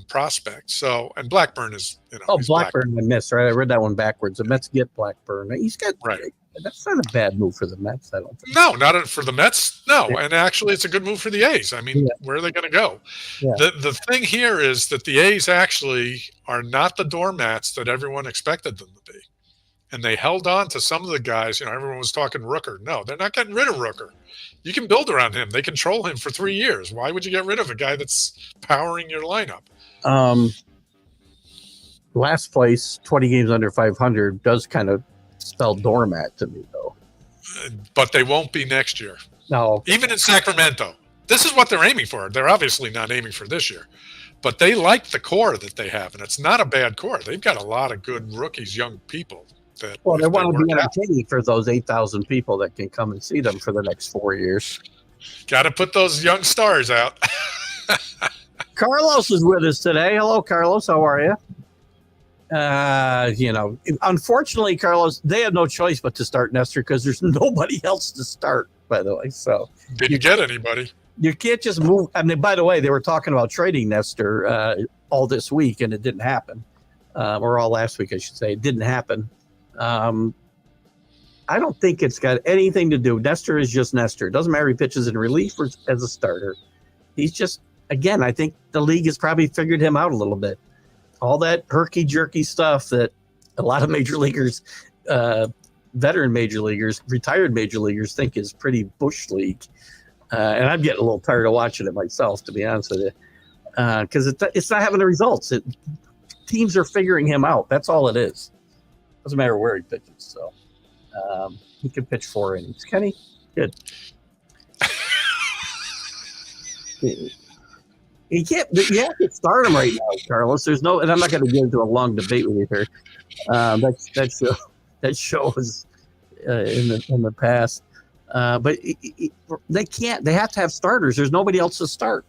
prospect. So, and Blackburn is, Blackburn I missed, right? I read that one backwards. The Mets get Blackburn. He's got, right. That's not a bad move for the Mets, I don't think. No, not for the Mets. No, and actually, it's a good move for the A's. I mean, where are they going to go? Yeah. The thing here is that the A's actually are not the doormats that everyone expected them to be, and they held on to some of the guys. Everyone was talking Rooker. No, they're not getting rid of Rooker. You can build around him. They control him for 3 years. Why would you get rid of a guy that's powering your lineup? Last place, 20 games under 500, does kind of spell doormat to me, though. But they won't be next year. No. Even in Sacramento. This is what they're aiming for. They're obviously not aiming for this year. But they like the core that they have, and it's not a bad core. They've got a lot of good rookies, young people. They want to be entertaining for those 8,000 people that can come and see them for the next 4 years. Got to put those young stars out. Carlos is with us today. Hello, Carlos. How are you? Unfortunately, Carlos, they have no choice but to start Nestor because there's nobody else to start, by the way. So didn't get anybody. You can't just move. I mean, by the way, they were talking about trading Nestor all this week, and it didn't happen. Or all last week, I should say. It didn't happen. I don't think it's got anything to do. Nestor is just Nestor. It doesn't matter if he pitches in relief or as a starter. He's just, again, I think the league has probably figured him out a little bit. All that herky-jerky stuff that a lot of major leaguers, veteran major leaguers, retired major leaguers think is pretty bush league. And I'm getting a little tired of watching it myself, to be honest with you, because it's not having the results. Teams are figuring him out. That's all it is. Doesn't matter where he pitches. So he can pitch 4 innings. Can he? Good. You have to start him right now, Carlos. There's no, and I'm not going to get into a long debate with you here. That show was in the past, but they can't. They have to have starters. There's nobody else to start.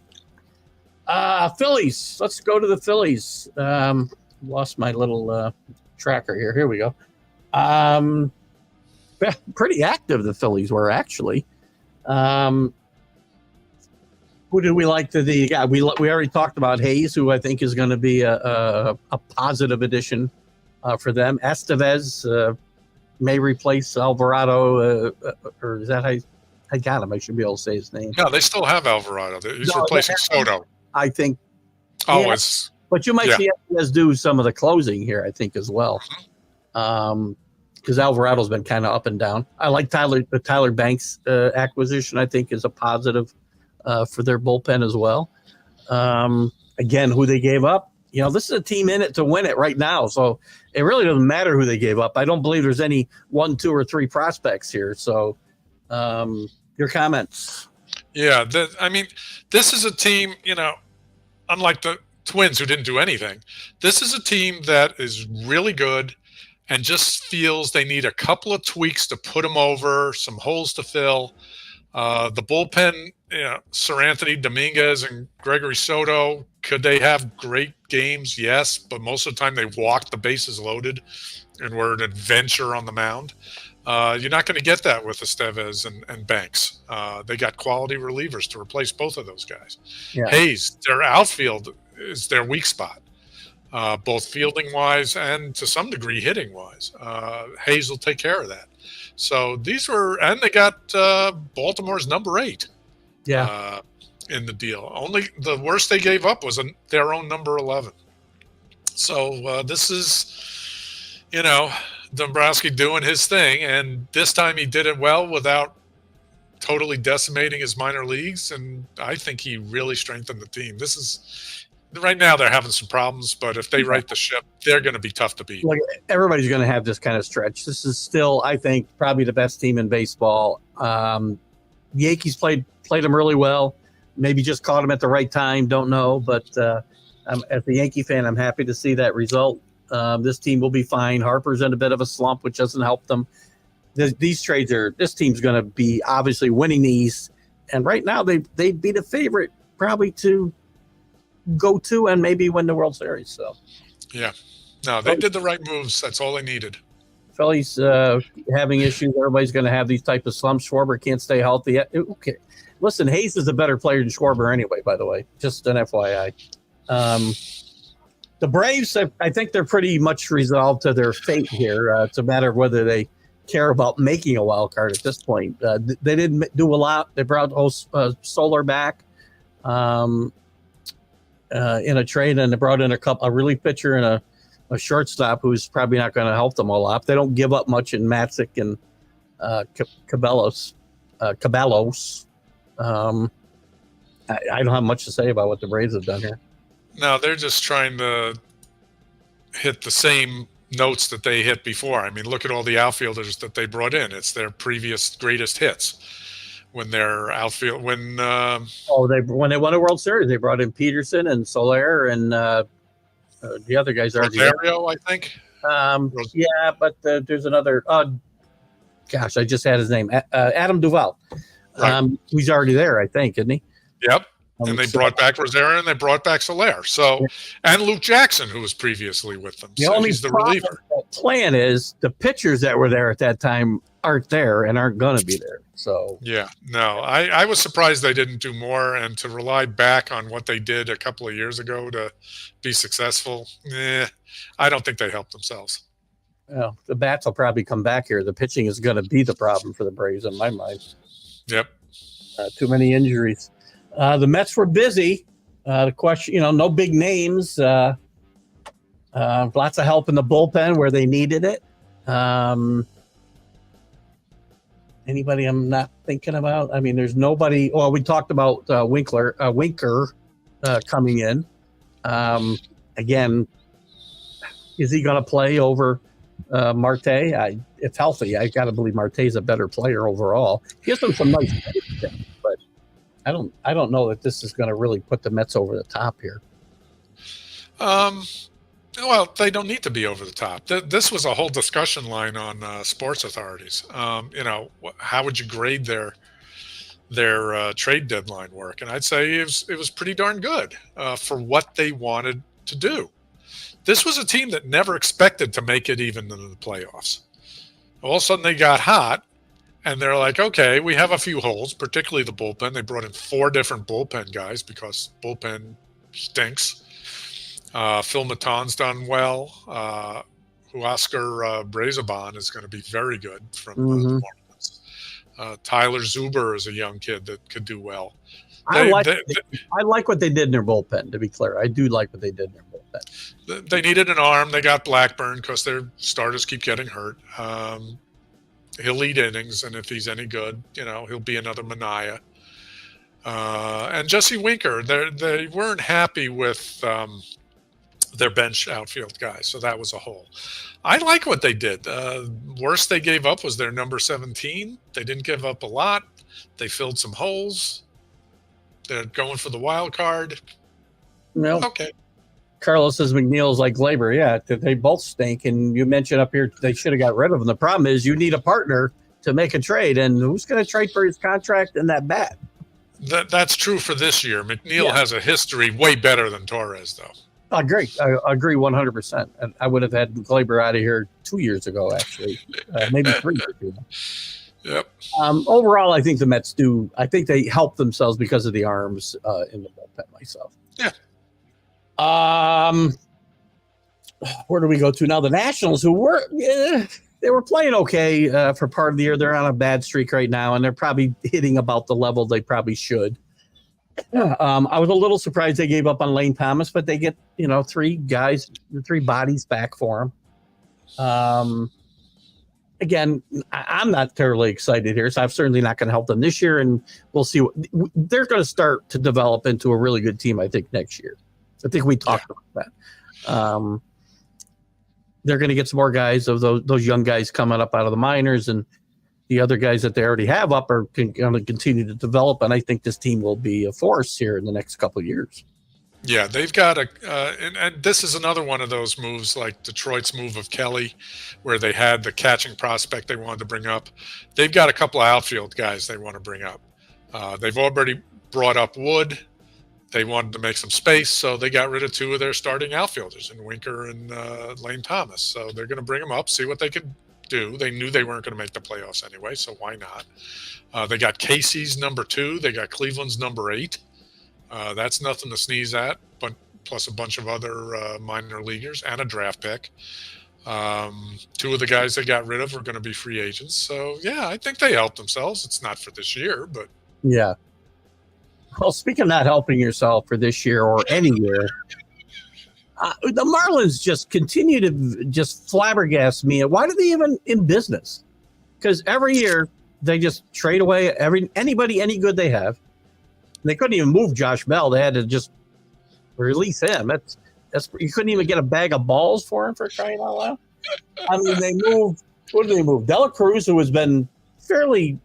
Phillies. Let's go to the Phillies. Lost my little tracker here. Here we go. Pretty active the Phillies were actually. Who did we like we already talked about Hayes, who I think is going to be a positive addition for them. Estevez may replace Alvarado, or is that how I got him? I should be able to say his name. No, they still have Alvarado. He's replacing Soto. I think. Oh, yeah, it's. But you might see Estevez do some of the closing here, I think, as well. Because Alvarado's been kind of up and down. I like the Tyler Banks acquisition. I think is a positive for their bullpen as well. Again, who they gave up. This is a team in it to win it right now. So it really doesn't matter who they gave up. I don't believe there's any 1, 2, or 3 prospects here. So your comments. Yeah. This is a team, unlike Twins who didn't do anything. This is a team that is really good and just feels they need a couple of tweaks to put them over, some holes to fill. The bullpen, Sir Anthony Dominguez and Gregory Soto, could they have great games? Yes, but most of the time they walked the bases loaded and were an adventure on the mound. You're not going to get that with Estevez and Banks. They got quality relievers to replace both of those guys. Yeah. Hayes, their outfield is their weak spot, both fielding-wise and to some degree hitting-wise. Hayes will take care of that. So and they got Baltimore's number 8 in the deal. Only the worst they gave up was their own number 11. So this is, Dombrowski doing his thing, and this time he did it well without totally decimating his minor leagues, and I think he really strengthened the team. Right now they're having some problems, but if they right the ship, they're going to be tough to beat. Like, everybody's going to have this kind of stretch. This is still, I think, probably the best team in baseball. The Yankees played them really well. Maybe just caught them at the right time. Don't know, but as a Yankee fan, I'm happy to see that result. This team will be fine. Harper's in a bit of a slump, which doesn't help them. This team's going to be obviously winning the East, and right now they'd be the favorite probably to go to and maybe win the World Series. So, yeah, no, they did the right moves. That's all they needed. Phillies having issues. Everybody's going to have these type of slumps. Schwarber can't stay healthy. Okay, listen, Hayes is a better player than Schwarber anyway. By the way, just an FYI. The Braves, I think they're pretty much resolved to their fate here. It's a matter of whether they care about making a wild card at this point. They didn't do a lot. They brought Solar back in a trade, and they brought in a relief pitcher and a shortstop who's probably not going to help them a lot. They don't give up much in Matzik and Caballos. I don't have much to say about what the Braves have done here. No, they're just trying to hit the same notes that they hit before. I mean, look at all the outfielders that they brought in. It's their previous greatest hits when their outfield when they won a World Series, they brought in Peterson and Soler and the other guys already. Rosario, I think. Yeah, but there's another. Gosh, I just had his name. Adam Duvall. Right. He's already there, I think, isn't he? Yep. And they brought back Rosario and they brought back Soler. So, and Luke Jackson, who was previously with them. So he's the reliever. The plan is the pitchers that were there at that time aren't there and aren't going to be there. So, yeah, no, I was surprised they didn't do more, and to rely back on what they did a couple of years ago to be successful. I don't think they helped themselves. Well, the bats will probably come back here. The pitching is going to be the problem for the Braves in my mind. Yep. Too many injuries. The Mets were busy. The question, no big names. Lots of help in the bullpen where they needed it. Anybody I'm not thinking about? I mean, there's nobody. Well, we talked about Winker coming in. Again, is he going to play over Marte? If healthy, I got to believe Marte's a better player overall. He has some nice things, but I don't know that this is going to really put the Mets over the top here. Well, they don't need to be over the top. This was a whole discussion line on sports authorities. How would you grade their trade deadline work? And I'd say it was pretty darn good for what they wanted to do. This was a team that never expected to make it even into the playoffs. All of a sudden they got hot, and they're like, okay, we have a few holes, particularly the bullpen. They brought in 4 different bullpen guys because bullpen stinks. Phil Maton's done well. Huascar Brazoban is going to be very good from the Marlins. Tyler Zuber is a young kid that could do well. I like what they did in their bullpen, to be clear. I do like what they did in their bullpen. They needed an arm. They got Blackburn because their starters keep getting hurt. He'll lead innings, and if he's any good, he'll be another Manaea. And Jesse Winker, they weren't happy with their bench outfield guys, so that was a hole. I like what they did. Worst they gave up was their number 17. They didn't give up a lot. They filled some holes. They're going for the wild card. No. Okay. Carlos says McNeil's like Glaber. Yeah, they both stink. And you mentioned up here they should have got rid of him. The problem is you need a partner to make a trade, and who's going to trade for his contract and that bat? That's true for this year. McNeil has a history way better than Torres, though. I agree. I agree 100%. And I would have had Glaber out of here 2 years ago, actually, maybe 3 years ago. Yep. Overall, I think the Mets do. I think they help themselves because of the arms in the bullpen. Myself. Yeah. Where do we go to now? The Nationals, who were they were playing okay for part of the year. They're on a bad streak right now, and they're probably hitting about the level they probably should. I was a little surprised they gave up on Lane Thomas, but they get 3 bodies back for him. Again, I'm not terribly excited here, so I'm certainly not going to help them this year, and we'll see. They're going to start to develop into a really good team, I think, next year. I think we talked about that. They're going to get some more guys of those young guys coming up out of the minors, and the other guys that they already have up are going to continue to develop, and I think this team will be a force here in the next couple of years. Yeah, they've got and this is another one of those moves like Detroit's move of Kelly, where they had the catching prospect they wanted to bring up. They've got a couple of outfield guys they want to bring up. They've already brought up Wood. They wanted to make some space, so they got rid of 2 of their starting outfielders, in Winker and Lane Thomas. So they're going to bring them up, see what they can do. They knew they weren't going to make the playoffs anyway, so why not? They got Casey's number 2. They got Cleveland's number 8. That's nothing to sneeze at, but plus a bunch of other minor leaguers and a draft pick. 2 of the guys they got rid of are going to be free agents. So, yeah, I think they helped themselves. It's not for this year, but. Yeah. Well, speaking of not helping yourself for this year or any year, the Marlins just continue to just flabbergast me. Why are they even in business? Because every year they just trade away anybody any good they have. They couldn't even move Josh Bell. They had to just release him. That's you couldn't even get a bag of balls for him, for crying out loud. I mean, they moved. What did they move? Dela Cruz, who has been fairly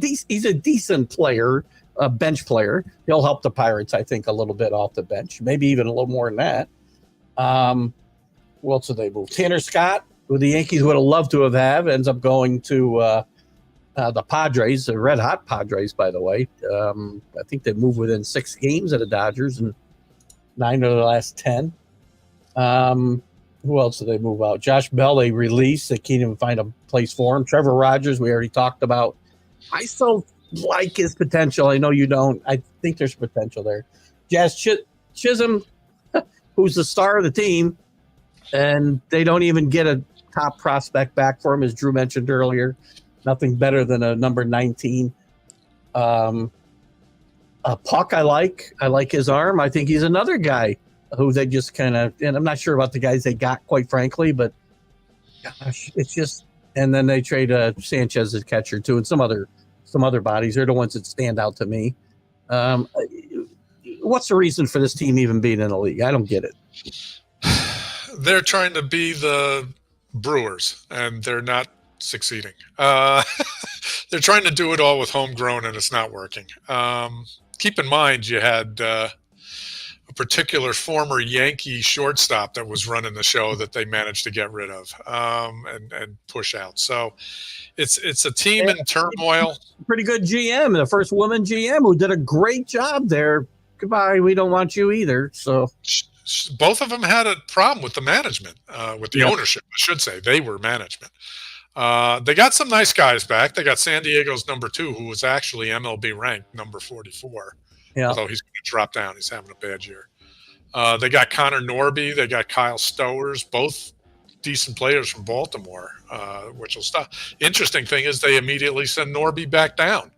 he's a decent player, a bench player. He'll help the Pirates, I think, a little bit off the bench, maybe even a little more than that. Who else did they move? Tanner Scott, who the Yankees would have loved to have ends up going to the Padres, the red hot Padres, by the way. I think they moved within 6 games of the Dodgers and 9 of the last 10. Who else did they move out? Josh Bell, they released. They can't even find a place for him. Trevor Rogers, we already talked about. I still like his potential. I know you don't. I think there's potential there. Jazz Chisholm, who's the star of the team, and they don't even get a top prospect back for him, as Drew mentioned earlier. Nothing better than a number 19. Puck, I like. I like his arm. I think he's another guy who they just kind of, and I'm not sure about the guys they got, quite frankly, but gosh, it's just, and then they trade Sanchez as catcher too, and some other bodies. They're the ones that stand out to me. What's the reason for this team even being in the league? I don't get it. They're trying to be the Brewers, and they're not succeeding. They're trying to do it all with homegrown, and it's not working. Keep in mind, you had a particular former Yankee shortstop that was running the show that they managed to get rid of and push out. So it's a team in turmoil. Pretty good GM, the first woman GM who did a great job there. Goodbye, we don't want you either. So both of them had a problem with the management, with the ownership, I should say. They were management. They got some nice guys back. They got San Diego's number 2, who was actually MLB ranked number 44. Yeah. Although he's going to drop down. He's having a bad year. They got Connor Norby. They got Kyle Stowers, both decent players from Baltimore, which will stop. Interesting thing is they immediately send Norby back down.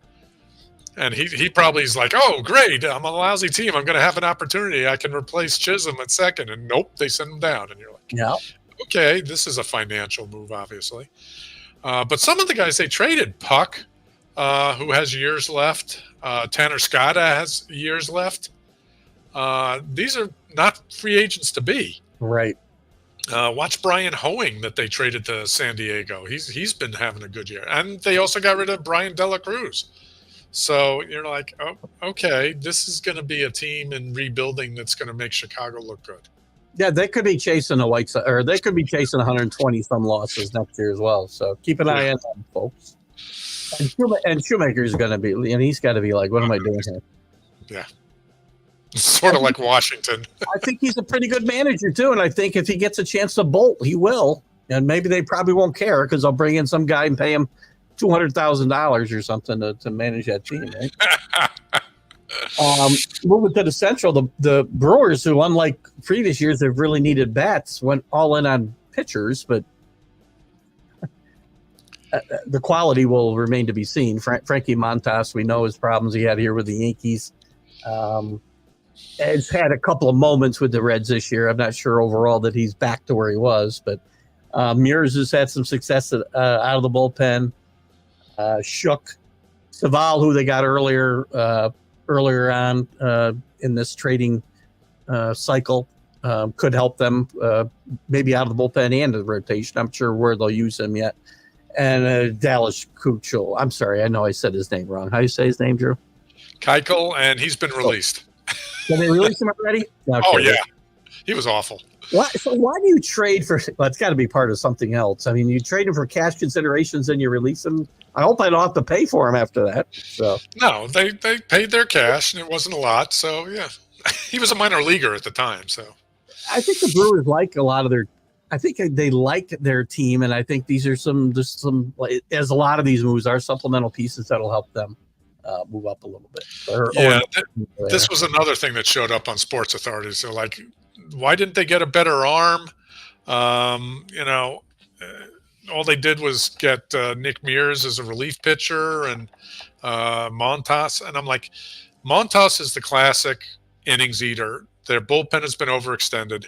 And he probably is like, oh, great, I'm a lousy team. I'm going to have an opportunity. I can replace Chisholm at second. And nope, they send him down. And you're like, yeah, okay, this is a financial move, obviously. But some of the guys they traded, Puck, who has years left. Tanner Scott has years left. These are not free agents to be. Right. Watch Brian Hoeing that they traded to San Diego. He's been having a good year. And they also got rid of Brian Dela Cruz. So you're like, oh, okay, this is going to be a team in rebuilding that's going to make Chicago look good. Yeah, they could be chasing the White Sox, or they could be chasing 120 some losses next year as well. So keep an eye on them, folks. And Shoemaker's going to be, and he's got to be like, what am I doing here? Yeah. Sort of like Washington. I think he's a pretty good manager too, and I think if he gets a chance to bolt, he will. And maybe they probably won't care because they'll bring in some guy and pay him $200,000 or something to manage that team. Right? Moving to the Central, the Brewers, who unlike previous years have really needed bats, went all in on pitchers, but the quality will remain to be seen. Frankie Montas, we know his problems he had here with the Yankees. Has had a couple of moments with the Reds this year. I'm not sure overall that he's back to where he was, but Mears has had some success out of the bullpen. Shook, Saval, who they got earlier on in this trading cycle, could help them maybe out of the bullpen and the rotation. I'm sure where they'll use him yet. And Dallas Keuchel. I'm sorry, I know I said his name wrong. How do you say his name, Drew? Keuchel, and he's been released. Did they release him already? Okay. Oh, yeah. He was awful. Why do you trade for – well, it's got to be part of something else. I mean, you trade him for cash considerations and you release him. I hope I don't have to pay for him after that. So no, they paid their cash, and it wasn't a lot. So, yeah. He was a minor leaguer at the time. So I think the Brewers like a lot of their – I think they like their team, and I think these are some – as a lot of these moves are supplemental pieces that'll help them move up a little bit. This was another thing that showed up on Sports Authority. So, like, why didn't they get a better arm? All they did was get Nick Mears as a relief pitcher and Montas. And I'm like, Montas is the classic innings eater. Their bullpen has been overextended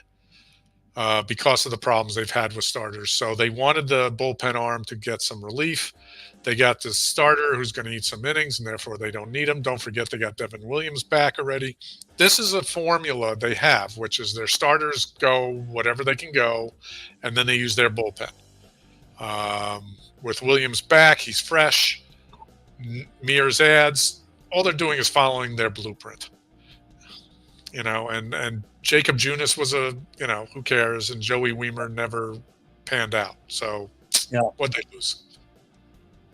because of the problems they've had with starters. So they wanted the bullpen arm to get some relief. They got this starter who's going to eat some innings, and therefore they don't need him. Don't forget they got Devin Williams back already. This is a formula they have, which is their starters go whatever they can go, and then they use their bullpen. With Williams back, he's fresh. Mears adds. All they're doing is following their blueprint. And Jacob Junis was who cares? And Joey Weimer never panned out. So what'd they lose?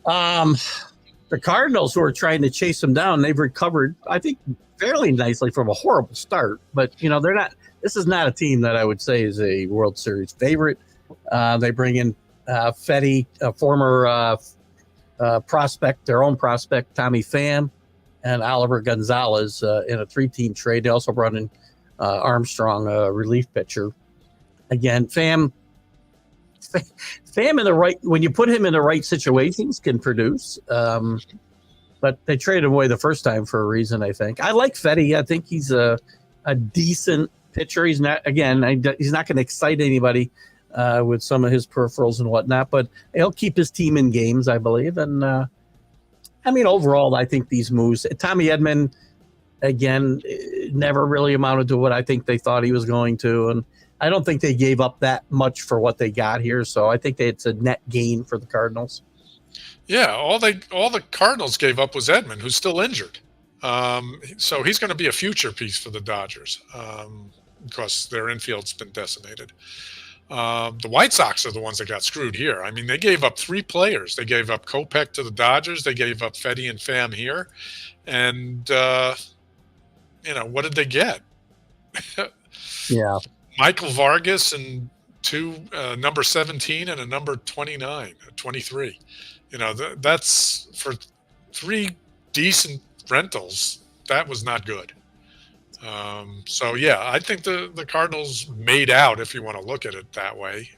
The Cardinals, who are trying to chase them down, they've recovered, I think, fairly nicely from a horrible start. But, they're not – this is not a team that I would say is a World Series favorite. They bring in Fetty, a former prospect, their own prospect, Tommy Pham, and Oliver Gonzalez in a 3-team trade. They also brought in Armstrong, a relief pitcher. Again, Pham in the right, when you put him in the right situations, can produce. But they traded him away the first time for a reason, I think. I like Fetty. I think he's a decent pitcher. He's not going to excite anybody with some of his peripherals and whatnot, but he'll keep his team in games, I believe. And overall, I think these moves, Tommy Edman, again, never really amounted to what I think they thought he was going to. And I don't think they gave up that much for what they got here, so I think it's a net gain for the Cardinals. Yeah, all the Cardinals gave up was Edman, who's still injured. So he's going to be a future piece for the Dodgers because their infield's been decimated. The White Sox are the ones that got screwed here. I mean, they gave up 3 players. They gave up Kopech to the Dodgers. They gave up Fetty and Pham here. And, what did they get? Yeah. Michael Vargas and 2 number 17 and a number 23. That's for 3 decent rentals. That was not good. I think the Cardinals made out, if you want to look at it that way.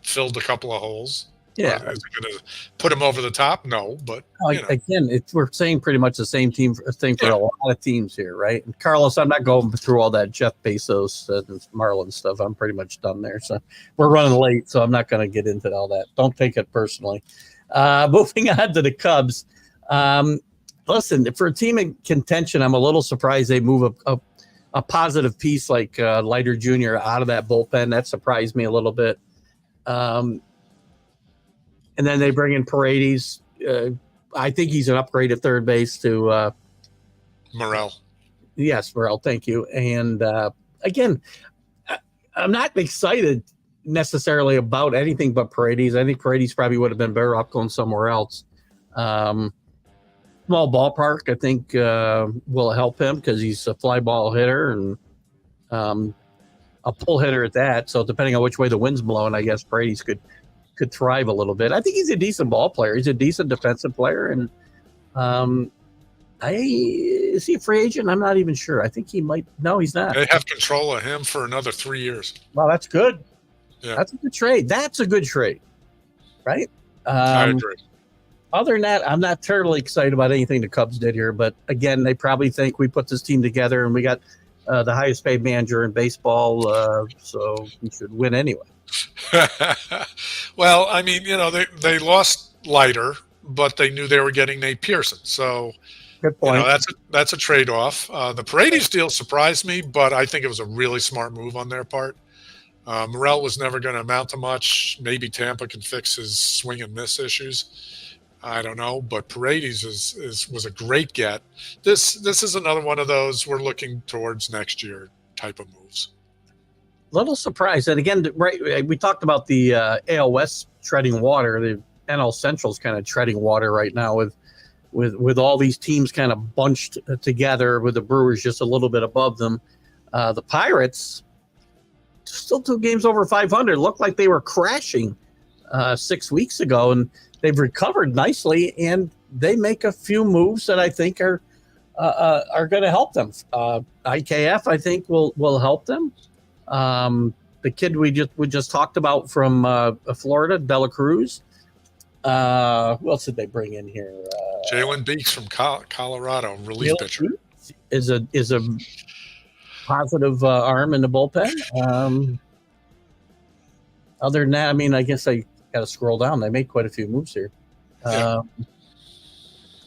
Filled a couple of holes. Yeah. Is it going to put them over the top? No, but again, we're saying pretty much the same thing for a lot of teams here, right? And Carlos, I'm not going through all that Jeff Bezos and Marlin stuff. I'm pretty much done there. So we're running late, so I'm not going to get into all that. Don't take it personally. Moving on to the Cubs. Listen, for a team in contention, I'm a little surprised they move a positive piece like Leiter Jr. out of that bullpen. That surprised me a little bit. And then they bring in Paredes. I think he's an upgrade at third base to Morel. Yes, Morel. Thank you. And again, I'm not excited necessarily about anything but Paredes. I think Paredes probably would have been better off going somewhere else. Small ballpark, I think, will help him because he's a fly ball hitter and a pull hitter at that. So depending on which way the wind's blowing, I guess Paredes could thrive a little bit. I think he's a decent ball player. He's a decent defensive player, and is he a free agent? I'm not even sure. I think he might. No, he's not. They have control of him for another 3 years. Well, that's good. Yeah. That's a good trade. That's a good trade, right? I agree. Other than that, I'm not terribly excited about anything the Cubs did here. But again, they probably think we put this team together and we got the highest paid manager in baseball, so we should win anyway. Well, I mean, they lost Leiter, but they knew they were getting Nate Pearson. So, good point. That's a trade-off. The Paredes deal surprised me, but I think it was a really smart move on their part. Morel was never going to amount to much. Maybe Tampa can fix his swing and miss issues. I don't know, but Paredes was a great get. This is another one of those we're looking towards next year type of moves. Little surprised. And again, right, we talked about the AL West treading water. The NL Central's kind of treading water right now with all these teams kind of bunched together, with the Brewers just a little bit above them. The Pirates still 2 games over 500. Looked like they were crashing 6 weeks ago, and they've recovered nicely, and they make a few moves that I think are going to help them. IKF, I think, will help them. The kid we just talked about from Florida, Dela Cruz. Who else did they bring in here? Jalen Beeks from Colorado, relief pitcher. Is a positive arm in the bullpen. Other than that, I mean, I guess I got to scroll down. They made quite a few moves here. Yeah.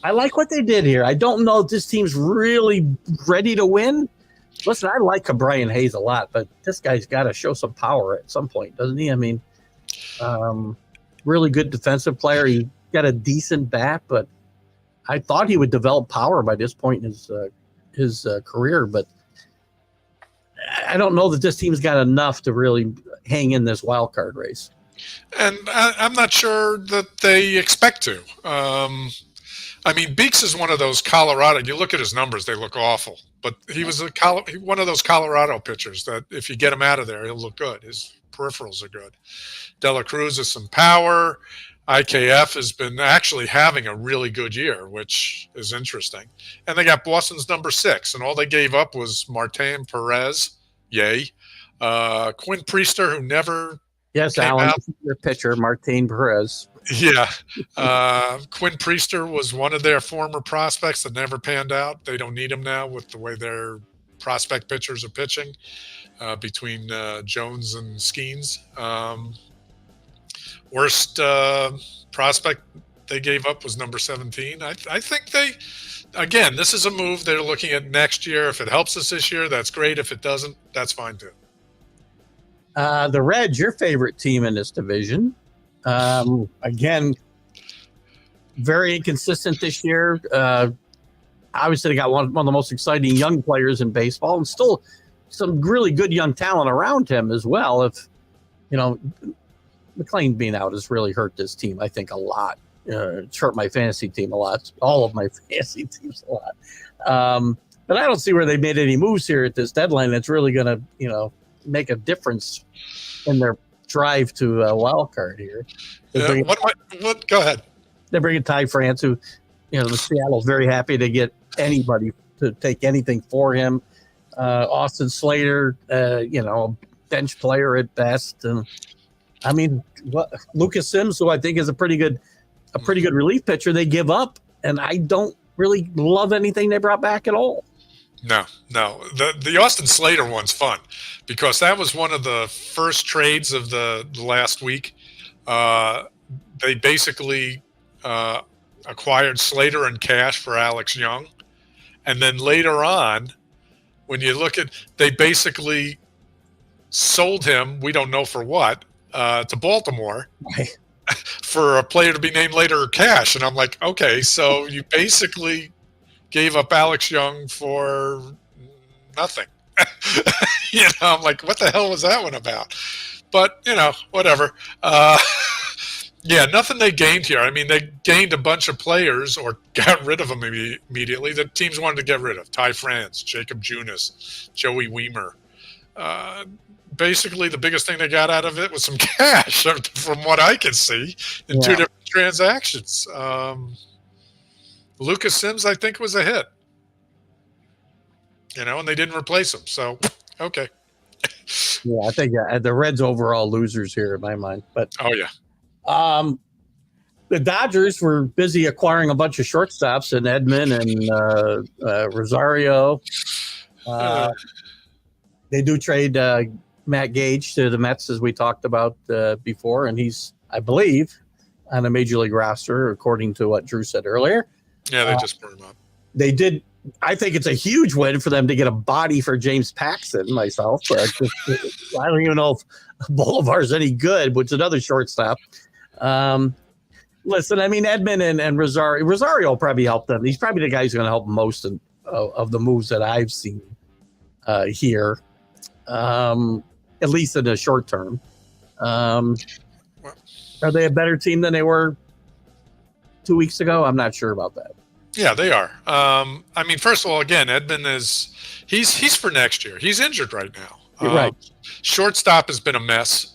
I like what they did here. I don't know if this team's really ready to win. Listen, I like Brian Hayes a lot, but this guy's got to show some power at some point, doesn't he? I mean, really good defensive player. He got a decent bat, but I thought he would develop power by this point in his career. But I don't know that this team's got enough to really hang in this wild card race. And I'm not sure that they expect to. I mean, Beeks is one of those Colorado. You look at his numbers; they look awful. But he was one of those Colorado pitchers that, if you get him out of there, he'll look good. His peripherals are good. Dela Cruz has some power. IKF has been actually having a really good year, which is interesting. And they got Boston's number 6, and all they gave up was Martin Perez. Yay. Quinn Priester, who never Yes, Alan, your pitcher, Martin Perez. Yeah. Quinn Priester was one of their former prospects that never panned out. They don't need him now with the way their prospect pitchers are pitching between Jones and Skeens. Worst prospect they gave up was number 17. I think again, this is a move they're looking at next year. If it helps us this year, that's great. If it doesn't, that's fine too. The Reds, your favorite team in this division. Again, very inconsistent this year. Obviously, they got one of the most exciting young players in baseball, and still some really good young talent around him as well. If McLean being out has really hurt this team, I think, a lot. It's hurt my fantasy team a lot. All of my fantasy teams a lot. But I don't see where they made any moves here at this deadline that's really going to, make a difference in their drive to a wild card here. Go ahead. They bring in Ty France, who, the Seattle's very happy to get anybody to take anything for him. Austin Slater, bench player at best. And I mean, Lucas Sims, who I think is a pretty good relief pitcher, they give up, and I don't really love anything they brought back at all. No. The Austin Slater one's fun because that was one of the first trades of the last week. They basically acquired Slater and cash for Alex Young. And then later on, when you look at, they basically sold him, we don't know for what, to Baltimore. Right. for a player to be named later or cash. And I'm like, okay, so you basically gave up Alex Young for nothing. I'm like, what the hell was that one about? But, whatever. Yeah, nothing they gained here. I mean, they gained a bunch of players or got rid of them immediately that teams wanted to get rid of. Ty France, Jacob Junis, Joey Weimer. Basically, the biggest thing they got out of it was some cash, from what I can see, in two different transactions. Lucas Sims, I think, was a hit. And they didn't replace him. So, okay. Yeah, I think the Reds overall losers here in my mind. But oh yeah. The Dodgers were busy acquiring a bunch of shortstops in Edman and Rosario. They do trade Matt Gage to the Mets, as we talked about before, and he's, I believe, on a major league roster, according to what Drew said earlier. Yeah, they just brought him up. They did. I think it's a huge win for them to get a body for James Paxton, myself. I don't even know if Bolivar's any good, but it's another shortstop. Listen, I mean, Edman and Rosario will probably help them. He's probably the guy who's going to help most of the moves that I've seen here, at least in the short term. Are they a better team than they were 2 weeks ago? I'm not sure about that. Yeah, they are. I mean, first of all, again, Edman he's for next year. He's injured right now. You're right. Shortstop has been a mess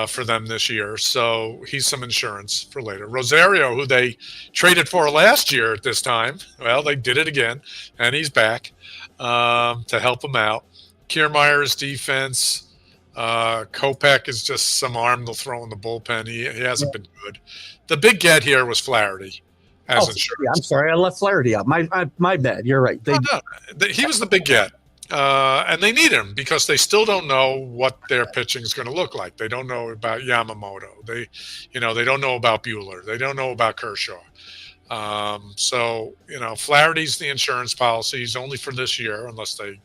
for them this year, so he's some insurance for later. Rosario, who they traded for last year at this time, well, they did it again, and he's back to help him out. Kiermaier's defense. Kopech is just some arm they'll throw in the bullpen. He hasn't been good. The big get here was Flaherty. As insurance. Yeah, I'm sorry, I left Flaherty out. My bad. You're right. He was the big get, and they need him because they still don't know what their pitching is going to look like. They don't know about Yamamoto. They don't know about Buehler. They don't know about Kershaw. So Flaherty's the insurance policy. He's only for this year unless they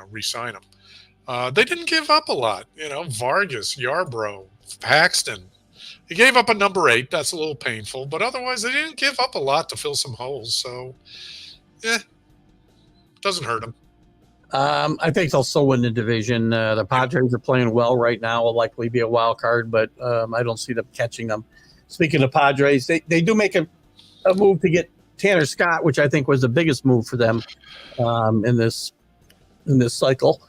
re-sign him. They didn't give up a lot. Vargas, Yarbrough, Paxton. He gave up a number 8. That's a little painful, but otherwise they didn't give up a lot to fill some holes. So, doesn't hurt them. I think they'll still win the division. The Padres are playing well right now. Will likely be a wild card, but I don't see them catching them. Speaking of Padres, they do make a move to get Tanner Scott, which I think was the biggest move for them in this cycle.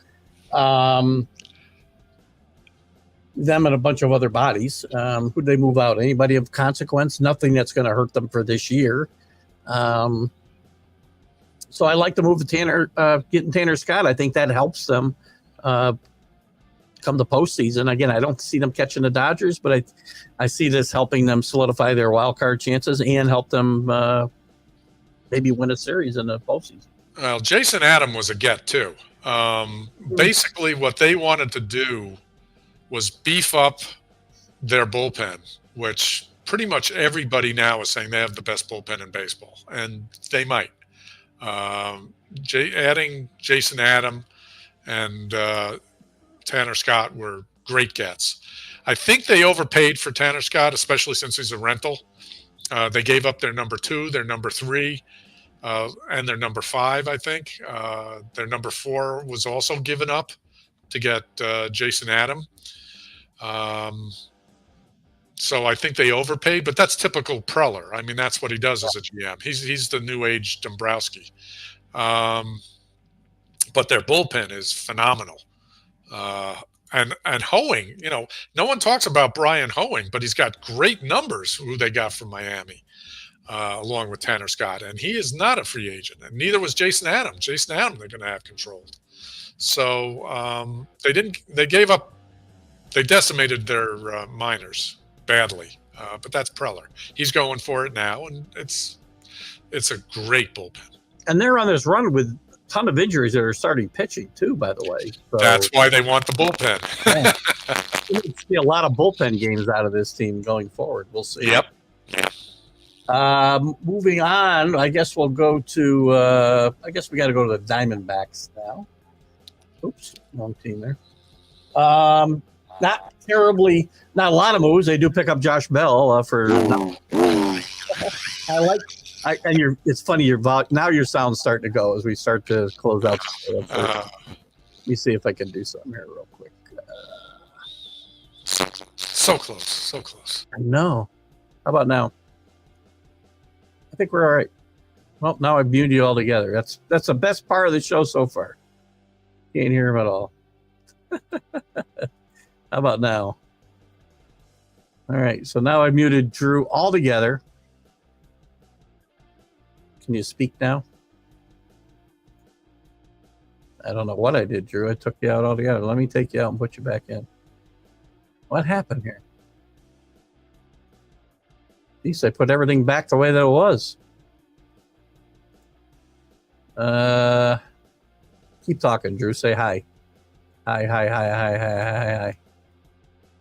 Them and a bunch of other bodies. Who'd they move out? Anybody of consequence? Nothing that's going to hurt them for this year. So I like the move of getting Tanner Scott. I think that helps them come the postseason. Again, I don't see them catching the Dodgers, but I see this helping them solidify their wild card chances and help them maybe win a series in the postseason. Well, Jason Adam was a get too. Basically, what they wanted to do was beef up their bullpen, which pretty much everybody now is saying they have the best bullpen in baseball, and they might. Adding Jason Adam and Tanner Scott were great gets. I think they overpaid for Tanner Scott, especially since he's a rental. They gave up their number 2, their number 3, and their number 5, I think. Their number 4 was also given up to get Jason Adam. So I think they overpaid, but that's typical Preller. I mean, that's what he does as a GM. He's the new age Dombrowski. But their bullpen is phenomenal. And Hoeing, no one talks about Brian Hoeing, but he's got great numbers who they got from Miami, along with Tanner Scott. And he is not a free agent, and neither was Jason Adam. Jason Adam, they're going to have controlled. So they decimated their minors badly, but that's Preller. He's going for it now, and it's a great bullpen. And they're on this run with a ton of injuries that are starting pitching too, by the way. So, that's why they want the bullpen. We'll see a lot of bullpen games out of this team going forward. We'll see. Yep. Moving on, I guess we'll go to I guess we got to go to the Diamondbacks now. Oops, wrong team there. not terribly, not a lot of moves. They do pick up Josh Bell for. It's funny. Now your sound's starting to go as we start to close out. Let me see if I can do something here real quick. So close. I know. How about now? I think we're all right. Well, now I've muted you all together. That's the best part of the show so far. Can't hear him at all. How about now? All right. So now I've muted Drew altogether. Can you speak now? I don't know what I did, Drew. I took you out altogether. Let me take you out and put you back in. What happened here? At least I put everything back the way that it was. Keep talking, Drew. Say hi. Hi.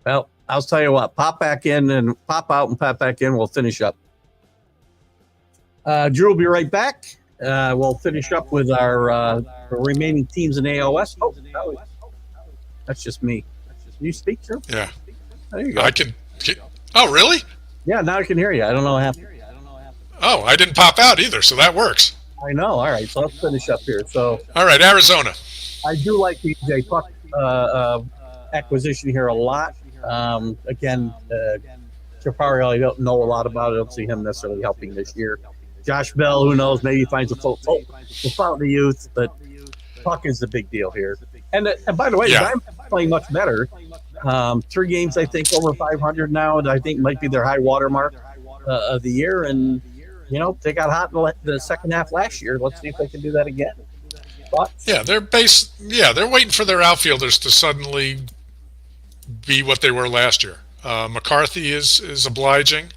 Well, I'll tell you what. Pop back in and pop out and pop back in. We'll finish up. Drew will be right back. We'll finish up with our remaining teams in AOS. Oh, that's just me. Can you speak, Drew? Yeah. There you go. I can. Oh, really? Yeah, now I can hear you. I don't know what happened. Oh, I didn't pop out either, so that works. I know. All right, so let's finish up here. So, all right, Arizona. I do like the EJ Puck acquisition here a lot. Again, Chaparral, I don't know a lot about it. I don't see him necessarily helping this year. Josh Bell, who knows? Maybe he finds a fountain of youth, but Puck is the big deal here. And by the way, I'm playing much better. 3 games, I think, over 500 now. I think might be their high water mark of the year. And, they got hot in the second half last year. Let's see if they can do that again. Thoughts? Yeah, they're waiting for their outfielders to suddenly be what they were last year. McCarthy is obliging.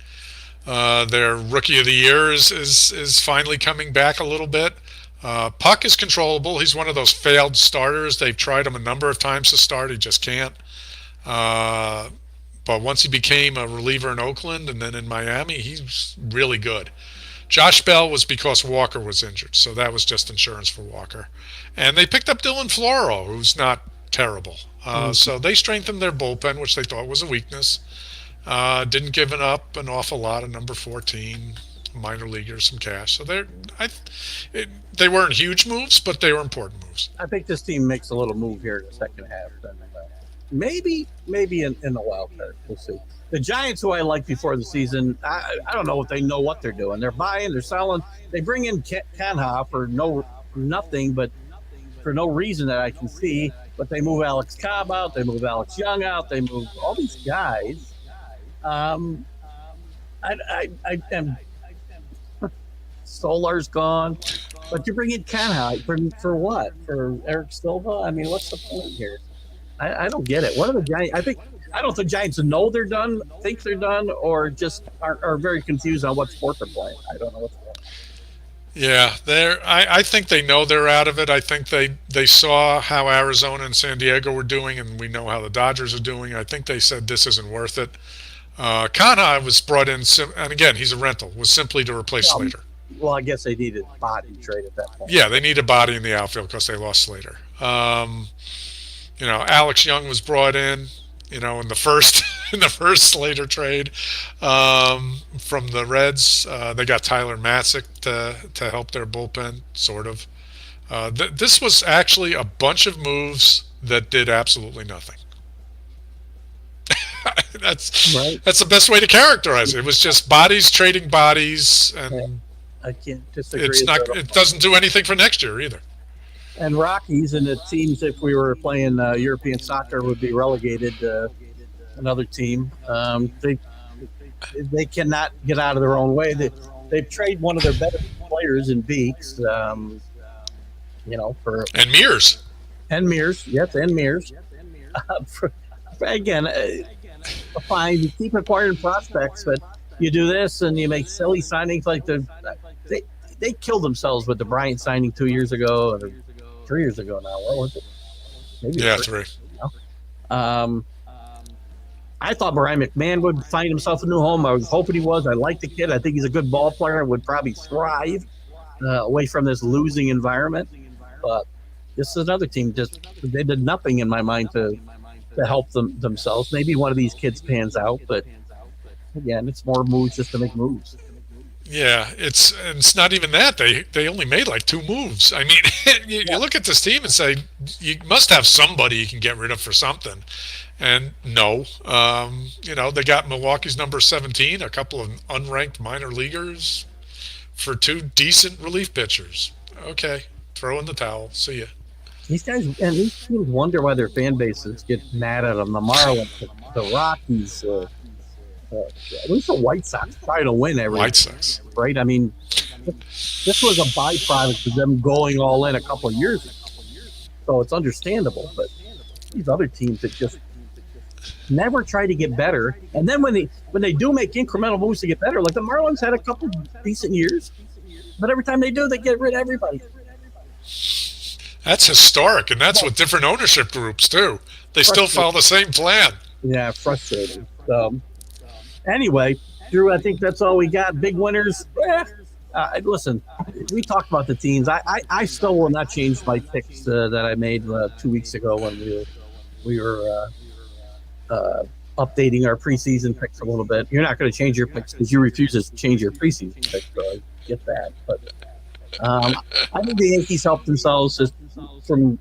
Their rookie of the year is finally coming back a little bit. Puck is controllable. He's one of those failed starters. They've tried him a number of times to start. He just can't. But once he became a reliever in Oakland and then in Miami, he's really good. Josh Bell was because Walker was injured, so that was just insurance for Walker. And they picked up Dylan Floro, who's not terrible. So they strengthened their bullpen, which they thought was a weakness. Didn't give up an awful lot of number 14 minor leaguers, some cash. So they weren't huge moves, but they were important moves. I think this team makes a little move here in the second half. And, maybe in the wild card. We'll see. The Giants, who I liked before the season, I don't know if they know what they're doing. They're buying, they're selling. They bring in Canha for nothing, but for no reason that I can see. But they move Alex Cobb out. They move Alex Young out. They move all these guys. Solar's gone, but you bring in Canha for what? For Eric Silva? I mean, what's the point here? I don't get it. What are the Giants? I don't think the Giants know they're done, think they're done, or just are very confused on what sport they're playing. I don't know what's going on. Yeah, I think they know they're out of it. I think they saw how Arizona and San Diego were doing, and we know how the Dodgers are doing. I think they said this isn't worth it. Canha was brought in, and again, he's a rental, was simply to replace Slater. Well, I guess they needed body trade at that point. Yeah, they need a body in the outfield because they lost Slater. Alex Young was brought in, in the first Slater trade from the Reds. They got Tyler Matzik to help their bullpen, sort of. This was actually a bunch of moves that did absolutely nothing. That's right. That's the best way to characterize it. It was just bodies trading bodies, and I can't disagree. It doesn't do anything for next year either. And Rockies, and it seems if we were playing European soccer, would be relegated to another team. They cannot get out of their own way. They've traded one of their better players in Beeks, for Mears. Yes, and Mears. Again, fine. You keep acquiring prospects, but you do this and you make silly signings like they killed themselves with the Bryant signing 2 years ago, or 3 years ago now. What was it? Maybe 3. I thought Brian McMahon would find himself a new home. I was hoping he was. I like the kid. I think he's a good ball player. Would probably thrive away from this losing environment. But this is another team. They did nothing in my mind to to help themselves. Maybe one of these kids pans out, but again, it's more moves just to make moves. Yeah, it's not even that. They only made like 2 moves. I mean, you look at this team and say, you must have somebody you can get rid of for something. And no, they got Milwaukee's number 17, a couple of unranked minor leaguers for 2 decent relief pitchers. Okay, throw in the towel. See ya. These guys and these teams wonder why their fan bases get mad at them. The Marlins, the Rockies, at least the White Sox try to win every White Sox, right? I mean, this was a byproduct of them going all in a couple of years ago, so it's understandable. But these other teams that just never try to get better, and then when they do make incremental moves to get better, like the Marlins had a couple decent years, but every time they do, they get rid of everybody. That's historic, and that's with different ownership groups too. They still follow the same plan. Yeah, frustrating. Anyway, Drew, I think that's all we got. Big winners. Listen, we talked about the teams. I still will not change my picks that I made 2 weeks ago when we were updating our preseason picks a little bit. You're not going to change your picks because you refuse to change your preseason picks, so I get that. But I think the Yankees helped themselves just from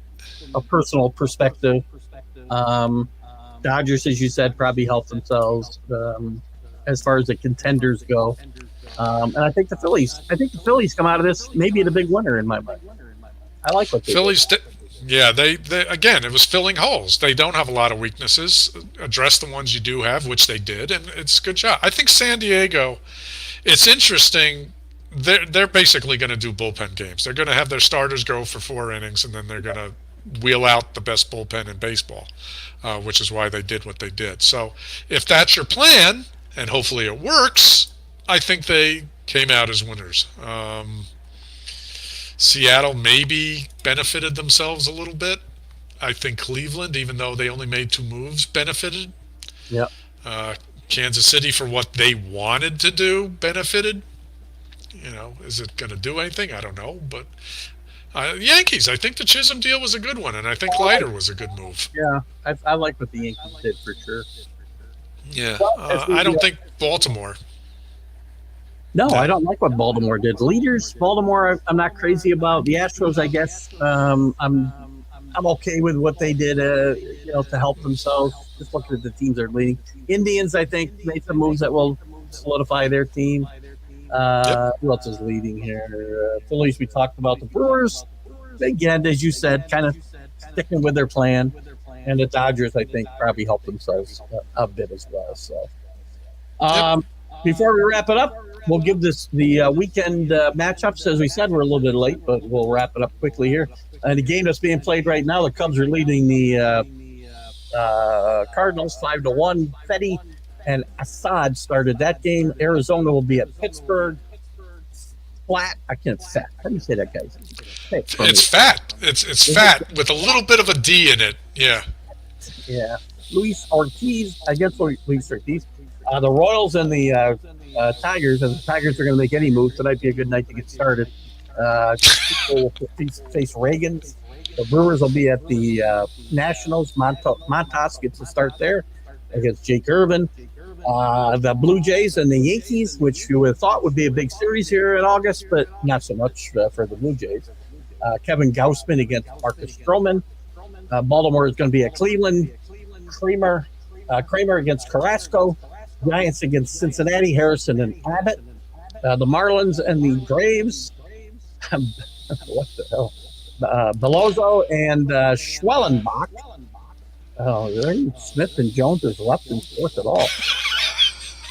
a personal perspective. Dodgers, as you said, probably helped themselves as far as the contenders go. And I think the Phillies come out of this maybe the big winner in my mind. I like what they Phillies did. Yeah, they again, it was filling holes. They don't have a lot of weaknesses. Address the ones you do have, which they did, and it's a good job. I think San Diego, it's interesting. They're basically going to do bullpen games. They're going to have their starters go for 4 innings, and then they're going to wheel out the best bullpen in baseball, which is why they did what they did. So if that's your plan, and hopefully it works, I think they came out as winners. Seattle maybe benefited themselves a little bit. I think Cleveland, even though they only made 2 moves, benefited. Yeah. Kansas City, for what they wanted to do, benefited. Is it going to do anything? I don't know. But Yankees, I think the Chisholm deal was a good one, and I think Leiter was a good move. Yeah, I like what the Yankees did for sure. Yeah, I don't think Baltimore. No, I don't like what Baltimore did. Leaders, Baltimore, I'm not crazy about. The Astros, I guess, I'm okay with what they did, to help themselves. Just looking at the teams they're leading. Indians, I think, made some moves that will solidify their team. Who else is leading here? Phillies, we talked about. The Brewers, again, as you said, kind of sticking with their plan. And the Dodgers, I think, probably helped themselves a bit as well. So, before we wrap it up, we'll give the weekend matchups. As we said, we're a little bit late, but we'll wrap it up quickly here. And the game that's being played right now, the Cubs are leading the Cardinals 5-1. Fetty and Assad started that game. Arizona will be at Pittsburgh. Flat. I can't fat. How do you say that, guys? It's fat. It's fat with a little bit of a D in it. Yeah. Yeah. Luis Ortiz against Luis Ortiz. The Royals and the Tigers, and the Tigers are going to make any move. Tonight be a good night to get started. Will face Reagans. The Brewers will be at the Nationals. Montas gets to start there against Jake Irvin. The Blue Jays and the Yankees, which you would have thought would be a big series here in August, but not so much for the Blue Jays. Kevin Gausman against Marcus Stroman. Baltimore is going to be at Cleveland. Kramer against Carrasco. Giants against Cincinnati. Harrison and Abbott. The Marlins and the Braves. What the hell? Belozo and Schwellenbach. Oh, there ain't Smith and Jones is left and fourth at all.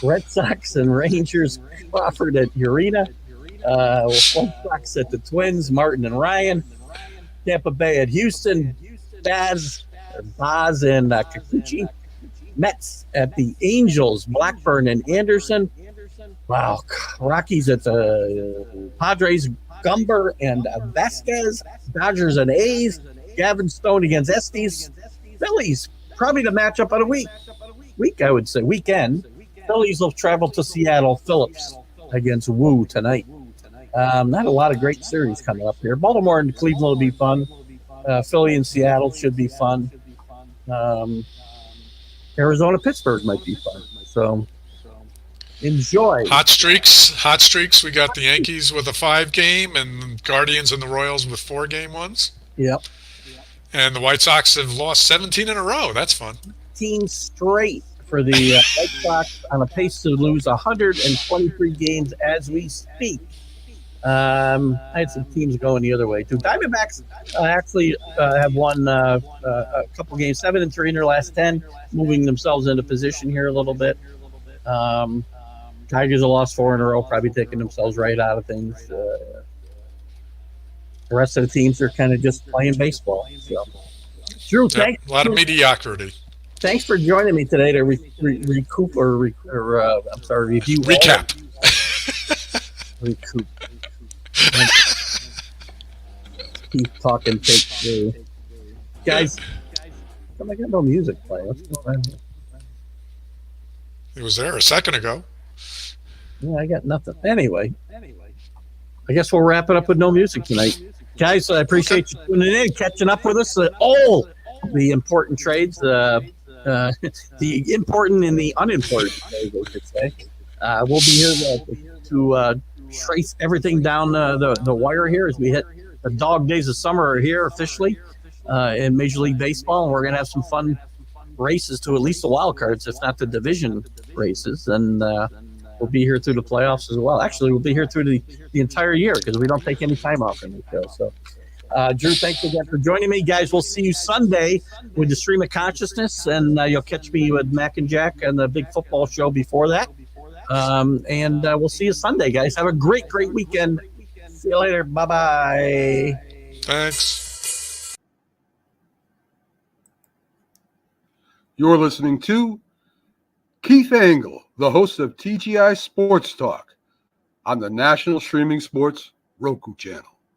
Red Sox and Rangers. Crawford at Urena. White Sox at the Twins. Martin and Ryan. Tampa Bay at Houston. Baz and Kikuchi. Mets at the Angels. Blackburn and Anderson. Wow. Rockies at the Padres. Gumber and Vasquez. Dodgers and A's. Gavin Stone against Estes. Phillies, probably the matchup of the week, I would say. Weekend. Phillies will travel to Seattle. Phillips against Wu tonight. Not a lot of great series coming up here. Baltimore and Cleveland will be fun. Philly and Seattle should be fun. Arizona Pittsburgh might be fun. So enjoy. Hot streaks. We got the Yankees with a 5-game and Guardians and the Royals with 4-game ones. Yep. And the White Sox have lost 17 in a row. That's fun. 15 straight for the White Sox, on a pace to lose 123 games as we speak. I had some teams going the other way too. Diamondbacks actually have won a couple games, 7-3 in their last 10, moving themselves into position here a little bit. Tigers have lost 4 in a row, probably taking themselves right out of things. The rest of the teams are kind of just playing baseball. So, Drew, thanks. A lot of mediocrity. Thanks for joining me today to recoup or review. Recap. Recoup. Keep talking. Take 3. Guys, I got no music playing. What's going on here? It was there a second ago. Yeah, I got nothing. Anyway, I guess we'll wrap it up with no music tonight. Guys, I appreciate you tuning in, catching up with us. All the important trades, the important and the unimportant trades, I should say. We'll be here to trace everything down the wire here as we hit the dog days of summer are here officially in Major League Baseball, and we're going to have some fun races to at least the wild cards, if not the division races, and we'll be here through the playoffs as well. Actually, we'll be here through the entire year because we don't take any time off in the show. So, Drew, thanks again for joining me. Guys, we'll see you Sunday with the Stream of Consciousness, and you'll catch me with Mac and Jack and the big football show before that. And we'll see you Sunday, guys. Have a great weekend. See you later. Bye-bye. Thanks. You're listening to Keith Engle, the host of TGI Sports Talk on the National Streaming Sports Roku channel.